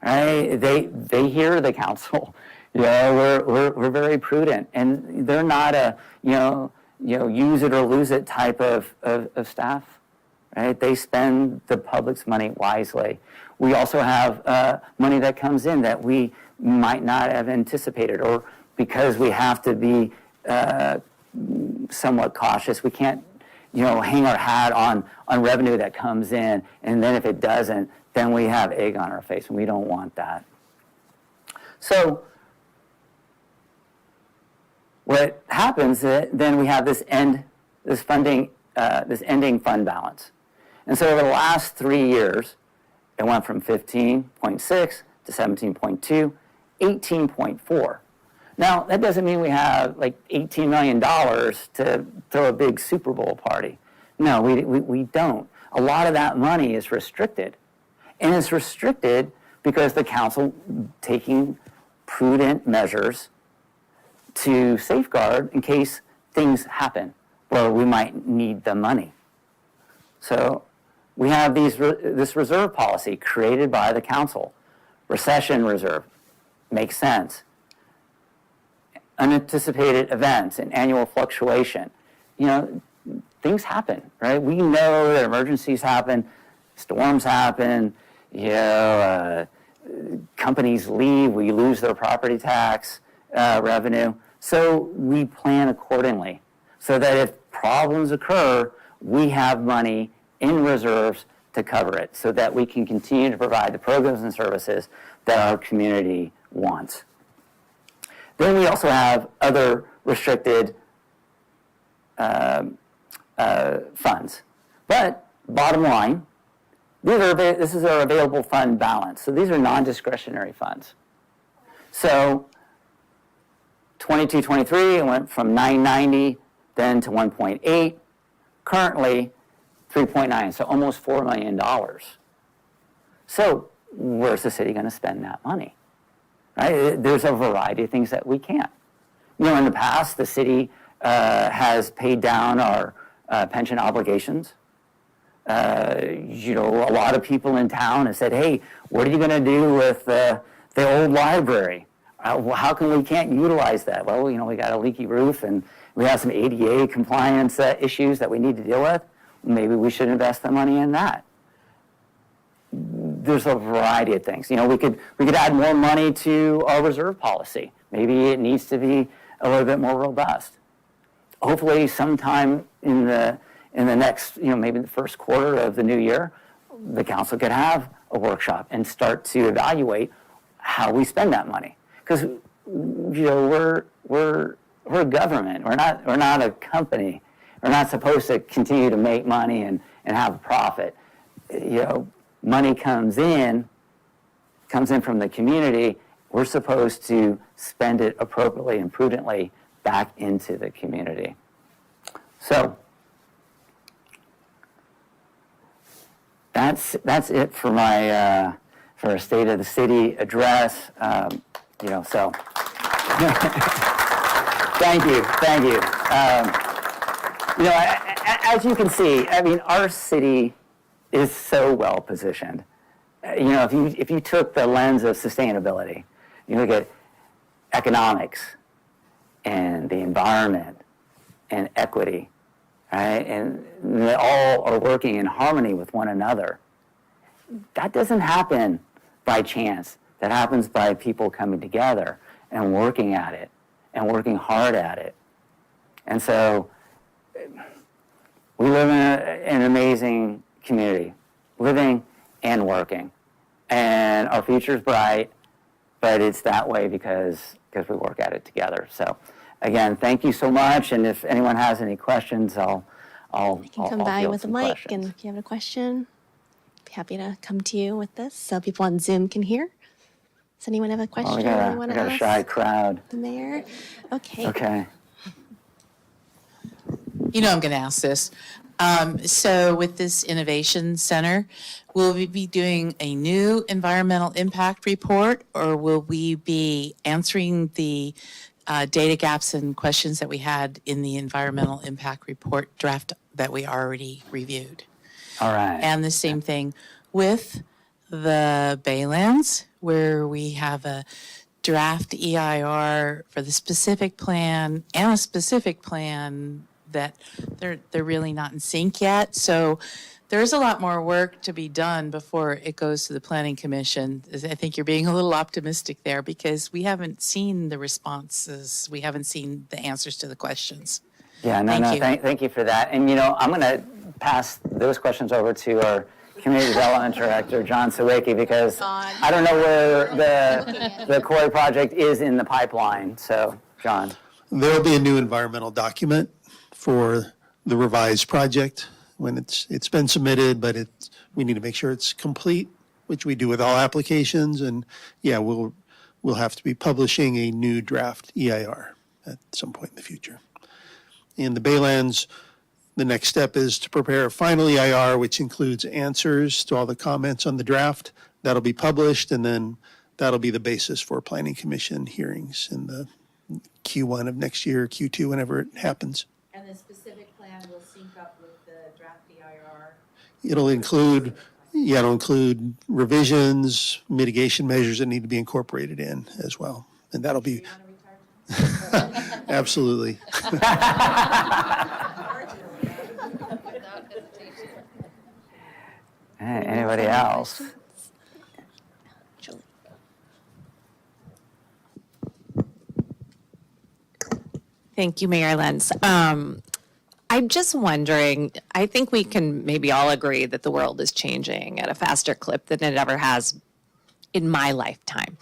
Right? They hear the council. We're very prudent, and they're not a use it or lose it type of staff. Right? They spend the public's money wisely. We also have money that comes in that we might not have anticipated, or because we have to be somewhat cautious, we can't hang our hat on revenue that comes in, and then if it doesn't, then we have egg on our face, and we don't want that. So what happens then we have this ending fund balance. And so over the last 3 years, it went from 15.6 to 17.2, 18.4. Now, that doesn't mean we have like $18 million to throw a big Super Bowl party. No, we don't. A lot of that money is restricted. And it's restricted because the council taking prudent measures to safeguard in case things happen where we might need the money. So we have this reserve policy created by the council. Recession reserve makes sense. Unanticipated events and annual fluctuation. Things happen, right? We know that emergencies happen, storms happen, companies leave, we lose their property tax revenue. So we plan accordingly so that if problems occur, we have money in reserves to cover it so that we can continue to provide the programs and services that our community wants. Then we also have other restricted funds. But bottom line, this is our available fund balance. So these are non-discretionary funds. So 22-23, it went from 990 then to 1.8. Currently, 3.9, so almost $4 million. So where's the city going to spend that money? Right? There's a variety of things that we can't. In the past, the city has paid down our pension obligations. A lot of people in town have said, hey, what are you going to do with the old library? How come we can't utilize that? Well, we got a leaky roof and we have some ADA compliance issues that we need to deal with. Maybe we should invest the money in that. There's a variety of things. We could add more money to our reserve policy. Maybe it needs to be a little bit more robust. Hopefully, sometime in the next, maybe the first quarter of the new year, the council could have a workshop and start to evaluate how we spend that money. Because we're a government. We're not a company. We're not supposed to continue to make money and have a profit. Money comes in from the community. We're supposed to spend it appropriately and prudently back into the community. So that's it for my for a State of the City address. So thank you. As you can see, our city is so well positioned. If you took the lens of sustainability, you look at economics and the environment and equity, right? And they all are working in harmony with one another. That doesn't happen by chance. That happens by people coming together and working at it and working hard at it. And so we live in an amazing community, living and working. And our future's bright, but it's that way because we work at it together. So again, thank you so much. And if anyone has any questions, I'll come by with a mic, questions. and if you have a question, I'd be happy to come to you with this so people on Zoom can hear. Does anyone have a question we they got want to a ask shy crowd. the mayor? Okay. Okay. I'm going to ask this. So with this innovation center, will we be doing a new environmental impact report, or will we be answering the data gaps and questions that we had in the environmental impact report draft that we already reviewed? All right. And the same thing with the Baylands, where we have a draft EIR for the specific plan and a specific plan that they're really not in sync yet. So there's a lot more work to be done before it goes to the Planning Commission. I think you're being a little optimistic there because we haven't seen the responses. We haven't seen the answers to the questions. Yeah, thank you for that. And, I'm going to pass those questions over to our Community Development Director, John Sawicki, because I don't know where the Corey project is in the pipeline. So, John. There'll be a new environmental document for the revised project when it's been submitted, but we need to make sure it's complete, which we do with all applications. And yeah, we'll have to be publishing a new draft EIR at some point in the future. In the Baylands, the next step is to prepare a final EIR, which includes answers to all the comments on the draft. That'll be published, and then that'll be the basis for Planning Commission hearings in the Q1 of next year, Q2, whenever it happens. And the specific plan will sync up with the draft EIR? It'll include revisions, mitigation measures that need to be incorporated in as well. And that'll be, absolutely. Anybody else? Julie. Thank you, Mayor Lentz. I'm just wondering, I think we can maybe all agree that the world is changing at a faster clip than it ever has in my lifetime.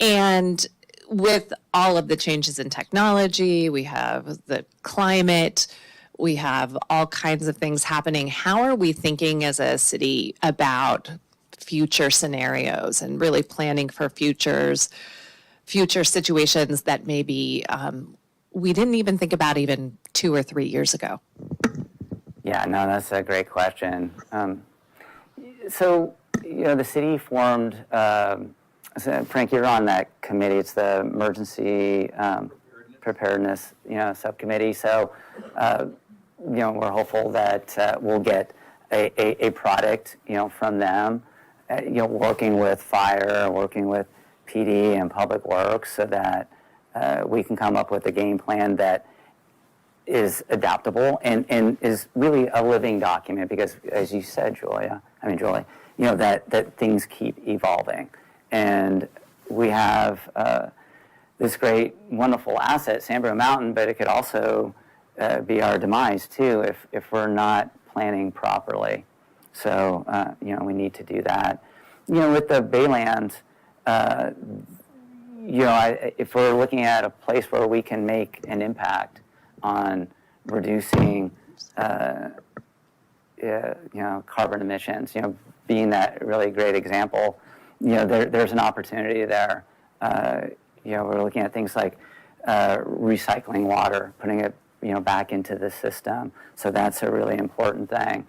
And with all of the changes in technology, we have the climate, we have all kinds of things happening. How are we thinking as a city about future scenarios and really planning for future situations that maybe we didn't even think about even 2 or 3 years ago? Yeah, no, that's a great question. So, the city formed, so Frank, you're on that committee. It's the emergency preparedness, subcommittee. So, we're hopeful that we'll get a product, from them, working with fire, working with PD and public works so that we can come up with a game plan that is adaptable and is really a living document because, as you said, Julie, that things keep evolving. And we have this great, wonderful asset, Sambro Mountain, but it could also be our demise, too, if we're not planning properly. So, we need to do that. With the Baylands, if we're looking at a place where we can make an impact on reducing, carbon emissions, being that really great example, there's an opportunity there. We're looking at things like recycling water, putting it, back into the system. So that's a really important thing.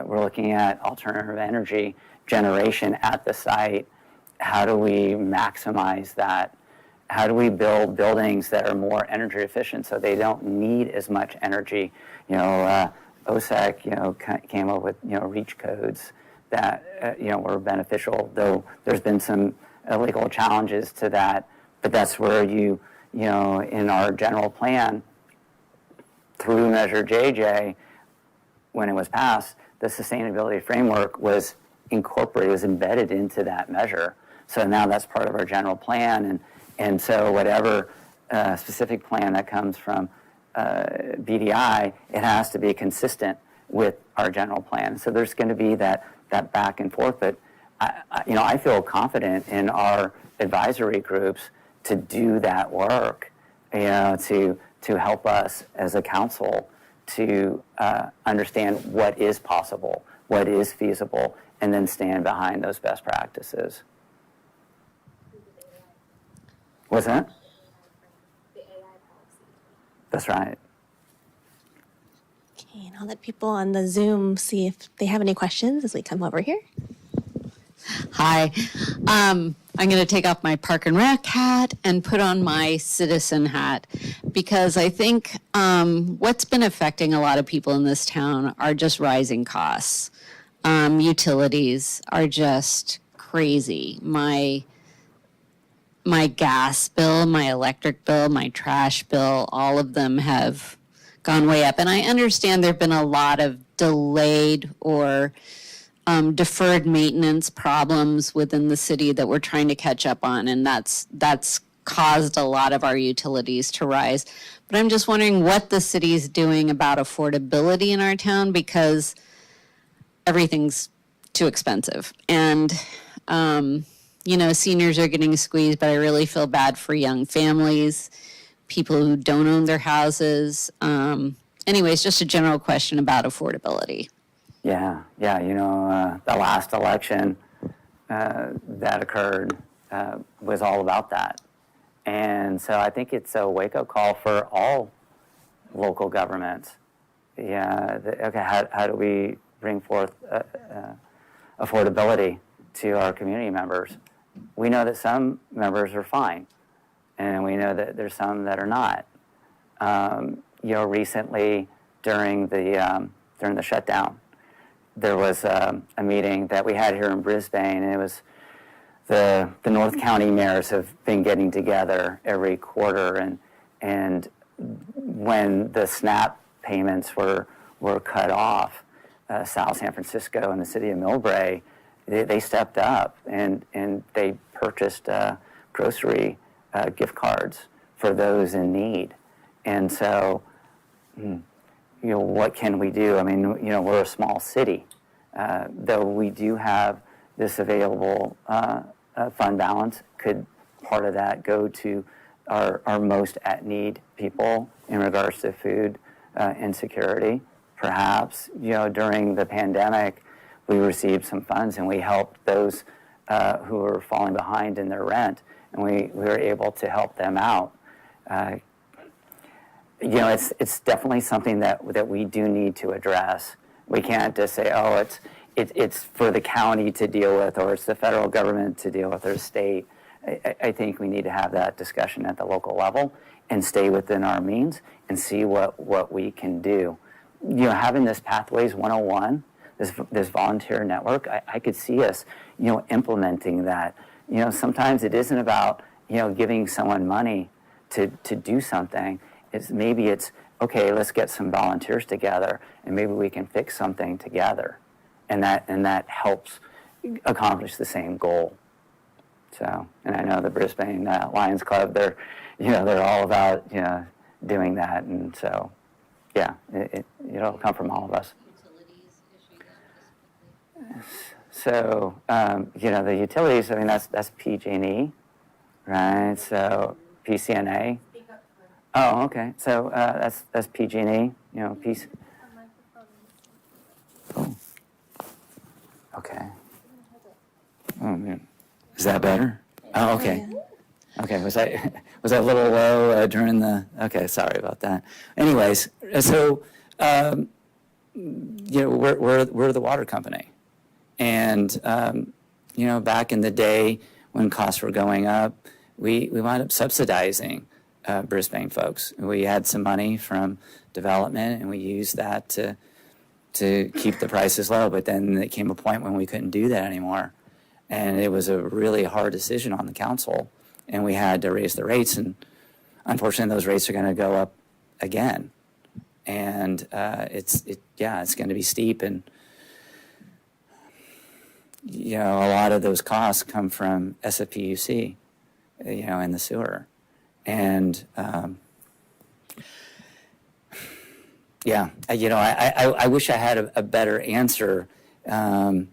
We're looking at alternative energy generation at the site. How do we maximize that? How do we build buildings that are more energy efficient so they don't need as much energy? OSEC, came up with, REACH codes that, were beneficial, though there's been some legal challenges to that. But that's where in our general plan, through Measure JJ, when it was passed, the sustainability framework was incorporated, was embedded into that measure. So now that's part of our general plan, and so whatever specific plan that comes from BDI, it has to be consistent with our general plan. So there's going to be that back and forth, but I feel confident in our advisory groups to do that work, to help us as a council to understand what is possible, what is feasible, and then stand behind those best practices. What's that? The AI policy. That's right. Okay, and I'll let people on the Zoom see if they have any questions as we come over here. Hi. I'm going to take off my Park and Rec hat and put on my citizen hat because I think what's been affecting a lot of people in this town are just rising costs. Utilities are just crazy. My gas bill, my electric bill, my trash bill, all of them have gone way up. And I understand there have been a lot of delayed or deferred maintenance problems within the city that we're trying to catch up on, and that's caused a lot of our utilities to rise. But I'm just wondering what the city's doing about affordability in our town, because everything's too expensive. And, seniors are getting squeezed, but I really feel bad for young families, people who don't own their houses. Anyways, just a general question about affordability. Yeah, the last election that occurred was all about that. And so I think it's a wake-up call for all local governments. Yeah, how do we bring forth affordability to our community members? We know that some members are fine, and we know that there's some that are not. Recently during the shutdown, there was a meeting that we had here in Brisbane, and it was the North County mayors have been getting together every quarter, and when the SNAP payments were cut off, South San Francisco and the city of Millbrae, they stepped up and they purchased grocery gift cards for those in need. And so, what can we do? I mean, we're a small city, though we do have this available fund balance. Could part of that go to our most at need people in regards to food insecurity? Perhaps, during the pandemic, we received some funds and we helped those who were falling behind in their rent, and we were able to help them out. It's definitely something that we do need to address. We can't just say, oh, it's for the county to deal with, or it's the federal government to deal with, or state. I think we need to have that discussion at the local level and stay within our means and see what we can do. Having this Pathways 101, this volunteer network, I could see us, implementing that. Sometimes it isn't about, giving someone money to do something. Maybe it's, okay, let's get some volunteers together and maybe we can fix something together. And that helps accomplish the same goal. So, and I know the Brisbane Lions Club, they're all about, doing that. And so, yeah, it'll come from all of us. So, the utilities, I mean, that's PG&E, right? So, PCNA. Oh, okay. So that's PG&E, piece. Oh. Okay. Oh man, is that better? Oh, okay. Okay. Was I a little low during the? Okay, sorry about that. Anyways, so we're the water company, and back in the day when costs were going up, we wound up subsidizing Brisbane folks. We had some money from development, and we used that to keep the prices low. But then there came a point when we couldn't do that anymore, and it was a really hard decision on the council, and we had to raise the rates. And unfortunately, those rates are going to go up again, and it's going to be steep. And a lot of those costs come from SFPUC, in the sewer. And I wish I had a better answer, but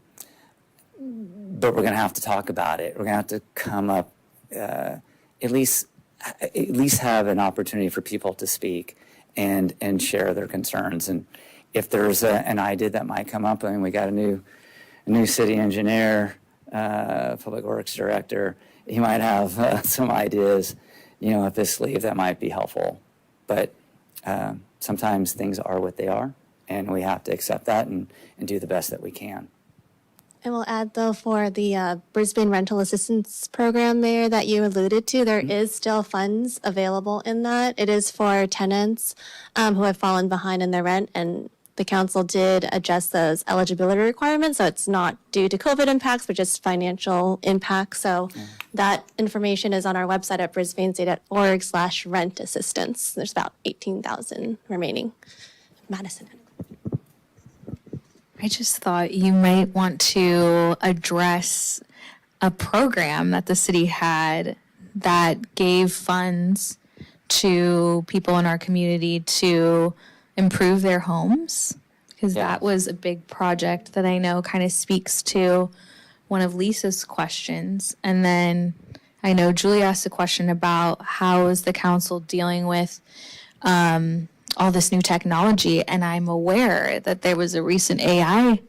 we're going to have to talk about it. We're going to have to come up, at least have an opportunity for people to speak and share their concerns. And if there's an idea that might come up, I mean, we got a new city engineer, public works director. He might have some ideas, up his sleeve that might be helpful. But sometimes things are what they are, and we have to accept that and do the best that we can. I will add, though, for the Brisbane Rental Assistance Program, Mayor, that you alluded to, there is still funds available in that. It is for tenants who have fallen behind in their rent, and the council did adjust those eligibility requirements, so it's not due to COVID impacts, but just financial impacts. So that information is on our website at brisbanestate.org/rent assistance. There's about 18,000 remaining. Madison. I just thought you might want to address a program that the city had that gave funds to people in our community to improve their homes. because that was a big project that I know kind of speaks to one of Lisa's questions. And then I know Julie asked a question about how is the council dealing with all this new technology. And I'm aware that there was a recent AI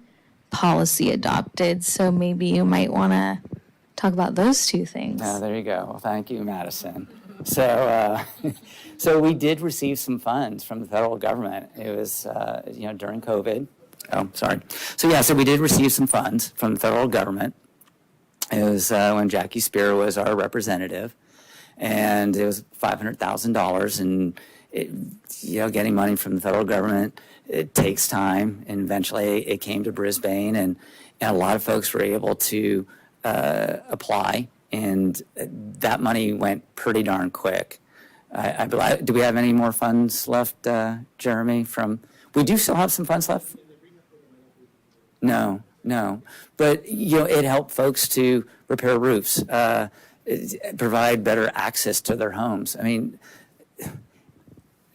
policy adopted. So maybe you might want to talk about those two things. There you go. Well, thank you, Madison. So, so we did receive some funds from the federal government. It was, during COVID. Oh, sorry. So we did receive some funds from the federal government. It was when Jackie Spear was our representative, and it was $500,000. And getting money from the federal government, it takes time. And eventually, it came to Brisbane, and a lot of folks were able to apply, and that money went pretty darn quick. I believe. Do we have any more funds left, Jeremy? We do still have some funds left. No, but it helped folks to repair roofs, provide better access to their homes. I mean,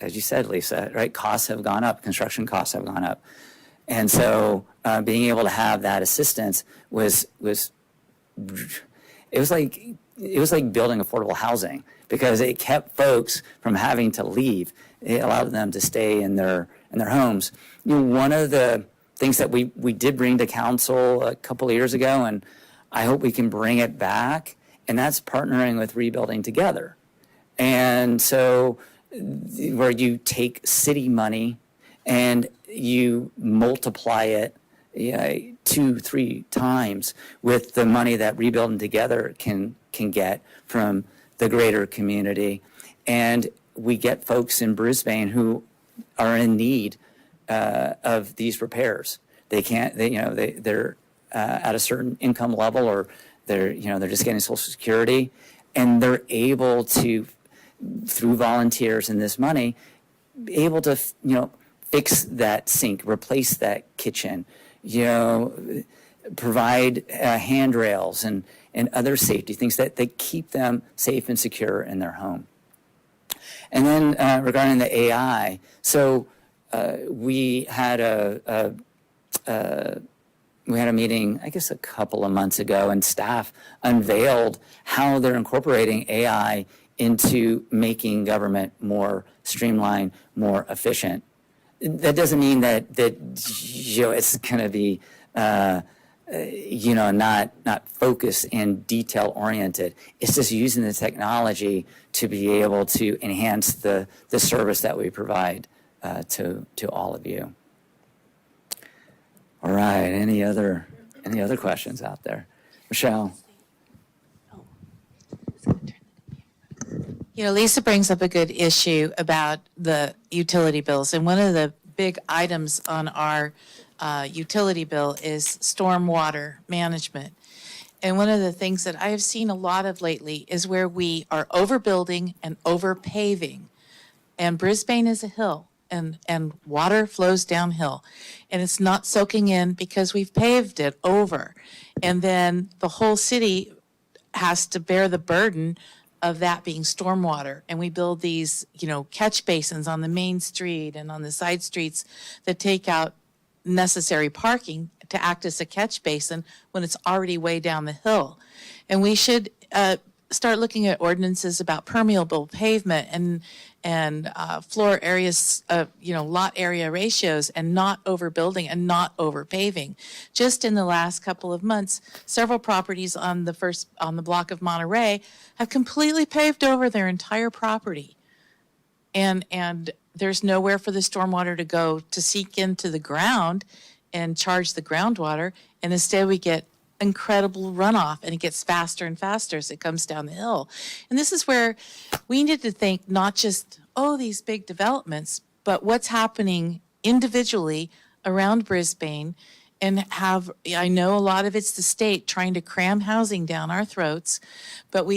as you said, Lisa, right? Costs have gone up. Construction costs have gone up, and so being able to have that assistance was like building affordable housing, because it kept folks from having to leave. It allowed them to stay in their homes. One of the things that we did bring to council a couple of years ago, and I hope we can bring it back, and that's partnering with Rebuilding Together. And so where you take city money and you multiply it 2-3 times with the money that Rebuilding Together can get from the greater community. And we get folks in Brisbane who are in need of these repairs. They're at a certain income level, or they're just getting Social Security, and they're able to, through volunteers and this money, able to fix that sink, replace that kitchen, provide handrails and other safety things that keep them safe and secure in their home. And then regarding the AI, so we had a meeting, I guess, a couple of months ago, and staff unveiled how they're incorporating AI into making government more streamlined, more efficient. That doesn't mean that it's going to be not focused and detail oriented. It's just using the technology to be able to enhance the service that we provide to all of you. All right. Any other questions out there, Michelle? Lisa brings up a good issue about the utility bills, and one of the big items on our utility bill is stormwater management. And one of the things that I have seen a lot of lately is where we are overbuilding and overpaving. And Brisbane is a hill, and water flows downhill. And it's not soaking in because we've paved it over. And then the whole city has to bear the burden of that being stormwater. And we build these, catch basins on the main street and on the side streets that take out necessary parking to act as a catch basin when it's already way down the hill. And we should start looking at ordinances about permeable pavement and floor areas, lot area ratios, and not overbuilding and not overpaving. Just in the last couple of months, several properties on the block of Monterey have completely paved over their entire property. And there's nowhere for the stormwater to go to seep into the ground and charge the groundwater. And instead we get incredible runoff, and it gets faster and faster as it comes down the hill. And this is where we need to think not just, these big developments, but what's happening individually around Brisbane, and I know a lot of it's the state trying to cram housing down our throats, but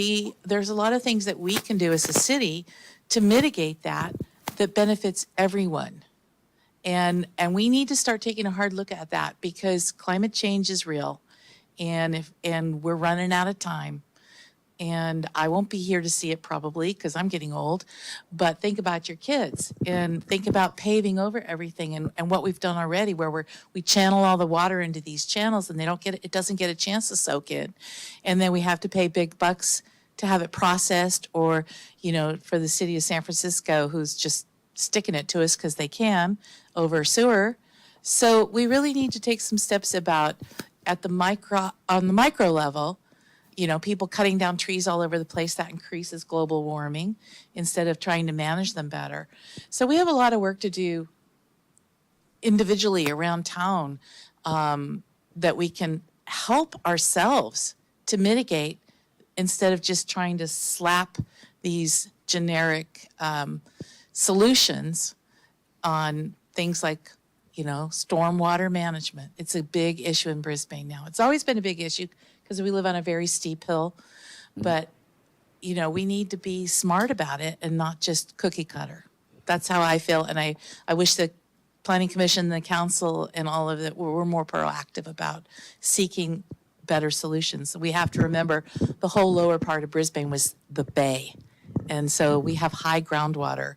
there's a lot of things that we can do as a city to mitigate that benefits everyone. And we need to start taking a hard look at that, because climate change is real. And we're running out of time. And I won't be here to see it probably because I'm getting old, but think about your kids and think about paving over everything and what we've done already where we channel all the water into these channels and it doesn't get a chance to soak in. And then we have to pay big bucks to have it processed or, for the city of San Francisco who's just sticking it to us because they can over sewer. So we really need to take some steps on the micro level. People cutting down trees all over the place, that increases global warming instead of trying to manage them better. So we have a lot of work to do individually around town that we can help ourselves to mitigate instead of just trying to slap these generic solutions on things like stormwater management. It's a big issue in Brisbane now. It's always been a big issue because we live on a very steep hill, but we need to be smart about it and not just cookie cutter. That's how I feel, and I wish the Planning Commission, the council, and all of it were more proactive about seeking better solutions. We have to remember the whole lower part of Brisbane was the bay, and so we have high groundwater,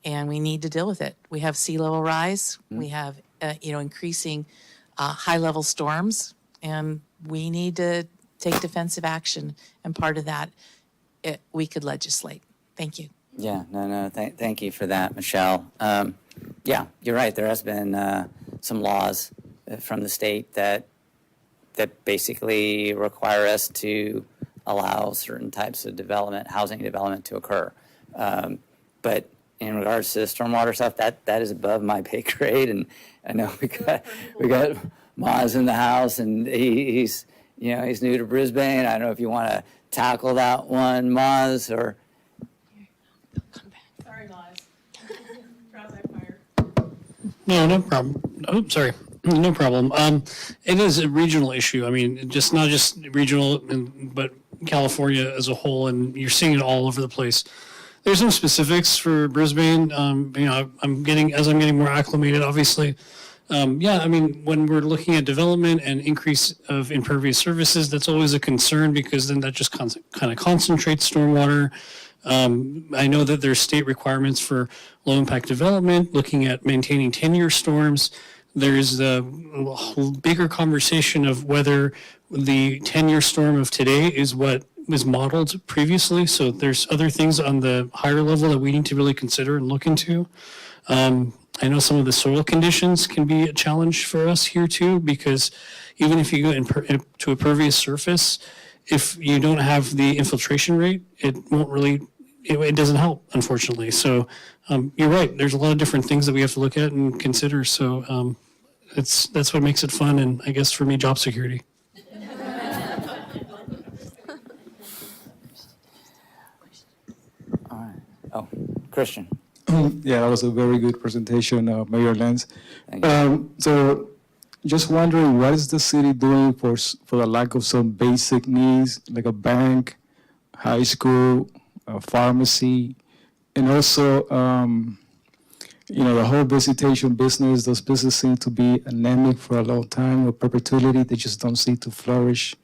and we need to deal with it. We have sea level rise, we have increasing high level storms, and we need to take defensive action, and part of that we could legislate. Thank you. Yeah, no, thank you for that, Michelle. Yeah, you're right. There has been some laws from the state that basically require us to allow certain types of development, housing development to occur. But in regards to stormwater stuff, that is above my pay grade, and I know we got Maz in the house, and he's new to Brisbane. I don't know if you want to tackle that one, Maz, or. Sorry, Maz. Trial by fire. No problem. Oh, sorry. No problem. It is a regional issue. I mean, not just regional, but California as a whole, and you're seeing it all over the place. There's some specifics for Brisbane. I'm getting more acclimated, obviously. I mean, when we're looking at development and increase of impervious surfaces, that's always a concern because then that just kind of concentrates stormwater. I know that there's state requirements for low impact development, looking at maintaining 10-year storms. There's the bigger conversation of whether the 10-year storm of today is what was modeled previously. So there's other things on the higher level that we need to really consider and look into. I know some of the soil conditions can be a challenge for us here too, because even if you go to a pervious surface, if you don't have the infiltration rate, it won't really, it doesn't help, unfortunately. So you're right. There's a lot of different things that we have to look at and consider. So that's what makes it fun, and I guess for me, job security. All right. Oh, Christian. Yeah, that was a very good presentation, Mayor Lentz. Thank you. So just wondering, what is the city doing for the lack of some basic needs, like a bank, high school, a pharmacy, and also, the whole visitation business, those businesses seem to be anemic for a long time, with perpetuity, they just don't seem to flourish.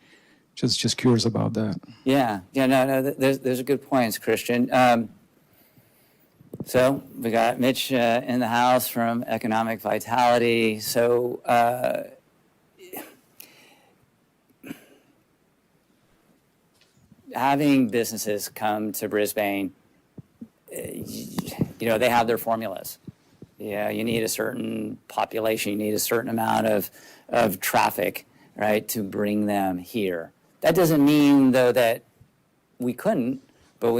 Just curious about that. Yeah, no, those are good points, Christian. So we got Mitch in the house from Economic Vitality. So having businesses come to Brisbane, they have their formulas. Yeah, you need a certain population, you need a certain amount of traffic, right, to bring them here. That doesn't mean, though, that we couldn't, but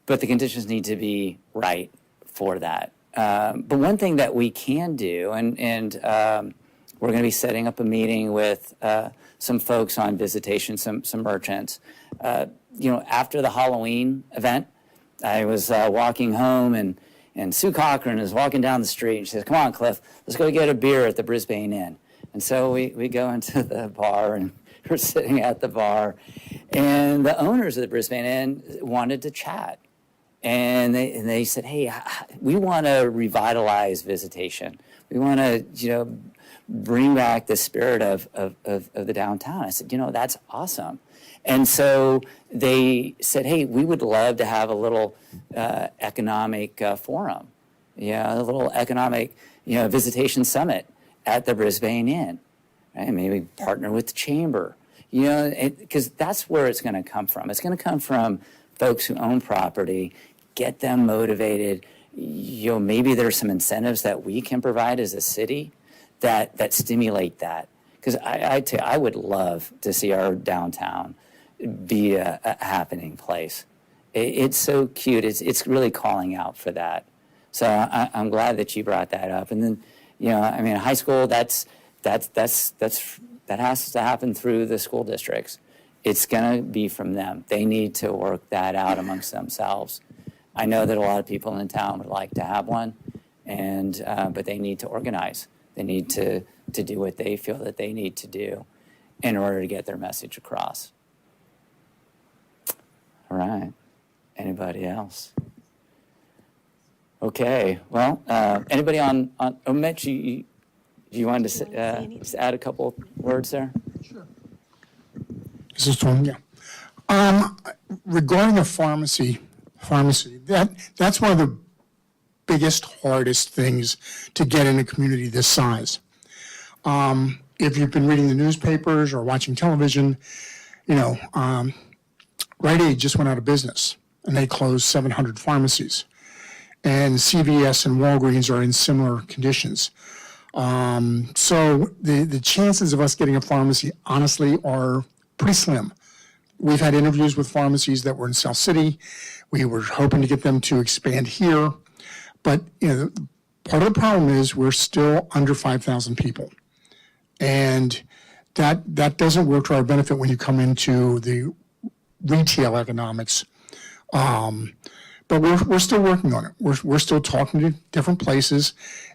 but the conditions need to be right for that. But one thing that we can do, and we're going to be setting up a meeting with some folks on visitation, some merchants. After the Halloween event, I was walking home, and Sue Cochran is walking down the street, and she says, "Come on, Cliff, let's go get a beer at the Brisbane Inn." And so we go into the bar, and we're sitting at the bar, and the owners of the Brisbane Inn wanted to chat. And they said, "Hey, we want to revitalize visitation. We want to, bring back the spirit of the downtown. I said, that's awesome. And so they said, hey, we would love to have a little economic forum, a little economic, visitation summit at the Brisbane Inn. Right? Maybe partner with the chamber, because that's where it's going to come from. It's going to come from folks who own property, get them motivated. Maybe there's some incentives that we can provide as a city that stimulate that. Because I would love to see our downtown be a happening place. It's so cute. It's really calling out for that. So I'm glad that you brought that up. And then, high school, that has to happen through the school districts. It's going to be from them. They need to work that out amongst themselves. I know that a lot of people in town would like to have one, but they need to organize. They need to do what they feel that they need to do in order to get their message across. All right. Anybody else? Okay. Well, anybody on Mitch, you wanted to just add a couple words there? Sure. This is Tom, yeah. Regarding a pharmacy, that's one of the biggest, hardest things to get in a community this size. If you've been reading the newspapers or watching television, Rite Aid just went out of business and they closed 700 pharmacies. And CVS and Walgreens are in similar conditions. So the chances of us getting a pharmacy, honestly, are pretty slim. We've had interviews with pharmacies that were in South City. We were hoping to get them to expand here. But part of the problem is we're still under 5,000 people. And that doesn't work to our benefit when you come into the retail economics. But we're still working on it. We're still talking to different places.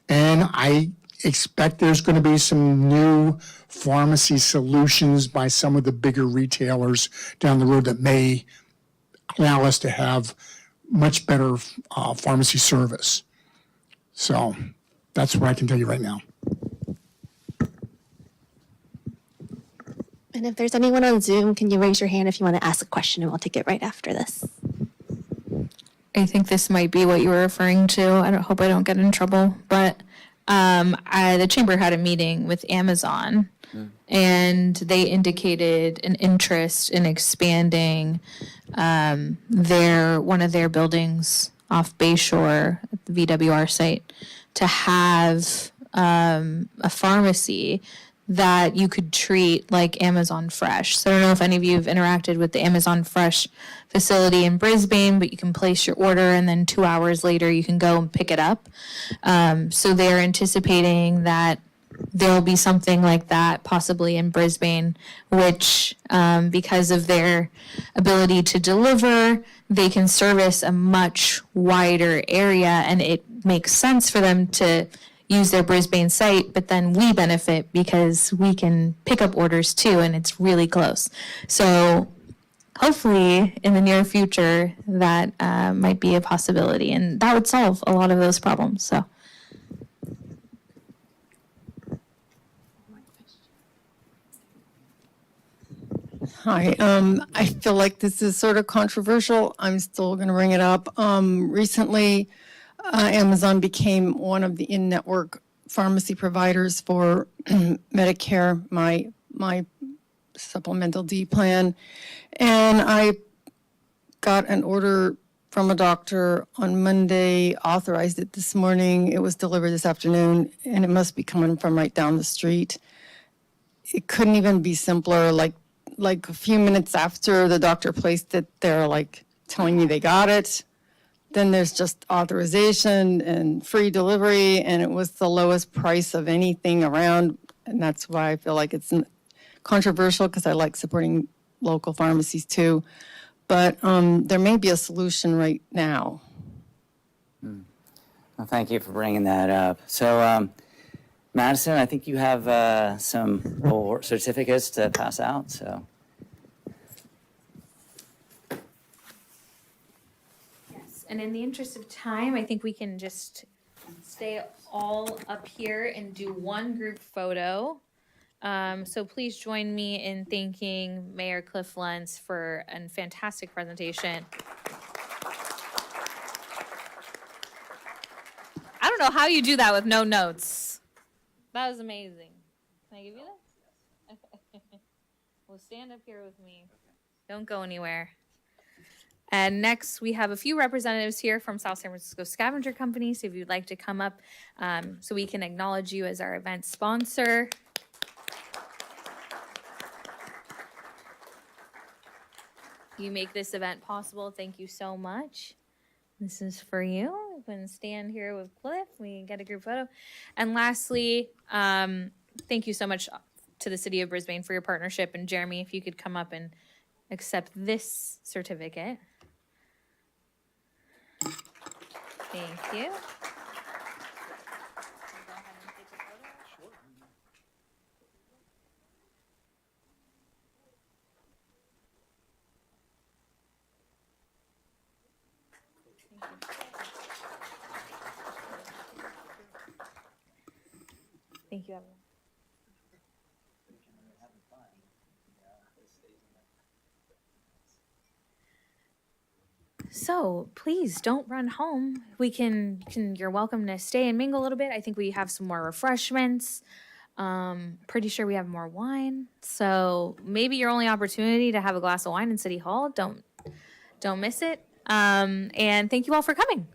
And I expect there's going to be some new pharmacy solutions by some of the bigger retailers down the road that may allow us to have much better pharmacy service. So that's what I can tell you right now. And if there's anyone on Zoom, can you raise your hand if you want to ask a question, and we'll take it right after this. I think this might be what you were referring to. I hope I don't get in trouble, but the chamber had a meeting with Amazon, and they indicated an interest in expanding one of their buildings off Bayshore at the VWR site to have a pharmacy that you could treat like Amazon Fresh. So I don't know if any of you have interacted with the Amazon Fresh facility in Brisbane, but you can place your order and then 2 hours later you can go and pick it up. So they're anticipating that there will be something like that possibly in Brisbane, which because of their ability to deliver, they can service a much wider area, and it makes sense for them to use their Brisbane site, but then we benefit because we can pick up orders too, and it's really close. So hopefully in the near future that might be a possibility, and that would solve a lot of those problems. So. Hi, I feel like this is sort of controversial. I'm still going to bring it up. Recently, Amazon became one of the in-network pharmacy providers for Medicare, my supplemental D plan. And I got an order from a doctor on Monday, authorized it this morning. It was delivered this afternoon, and it must be coming from right down the street. It couldn't even be simpler. Like a few minutes after the doctor placed it, they're like telling me they got it. Then there's just authorization and free delivery, and it was the lowest price of anything around. And that's why I feel like it's controversial, because I like supporting local pharmacies too. But there may be a solution right now. Well, thank you for bringing that up. So, Madison, I think you have some certificates to pass out. So. And in the interest of time, I think we can just stay all up here and do one group photo. So please join me in thanking Mayor Cliff Lentz for a fantastic presentation. I don't know how you do that with no notes. That was amazing. Can I give you that? Okay. Well, stand up here with me. Don't go anywhere. And next, we have a few representatives here from South San Francisco Scavenger Company. So if you'd like to come up so we can acknowledge you as our event sponsor. You make this event possible. Thank you so much. This is for you. You can stand here with Cliff. We can get a group photo. And lastly, thank you so much to the City of Brisbane for your partnership. And Jeremy, if you could come up and accept this certificate. Thank you. Thank you, everyone. So please don't run home. You're welcome to stay and mingle a little bit. I think we have some more refreshments. Pretty sure we have more wine. So maybe your only opportunity to have a glass of wine in City Hall. Don't miss it. And thank you all for coming.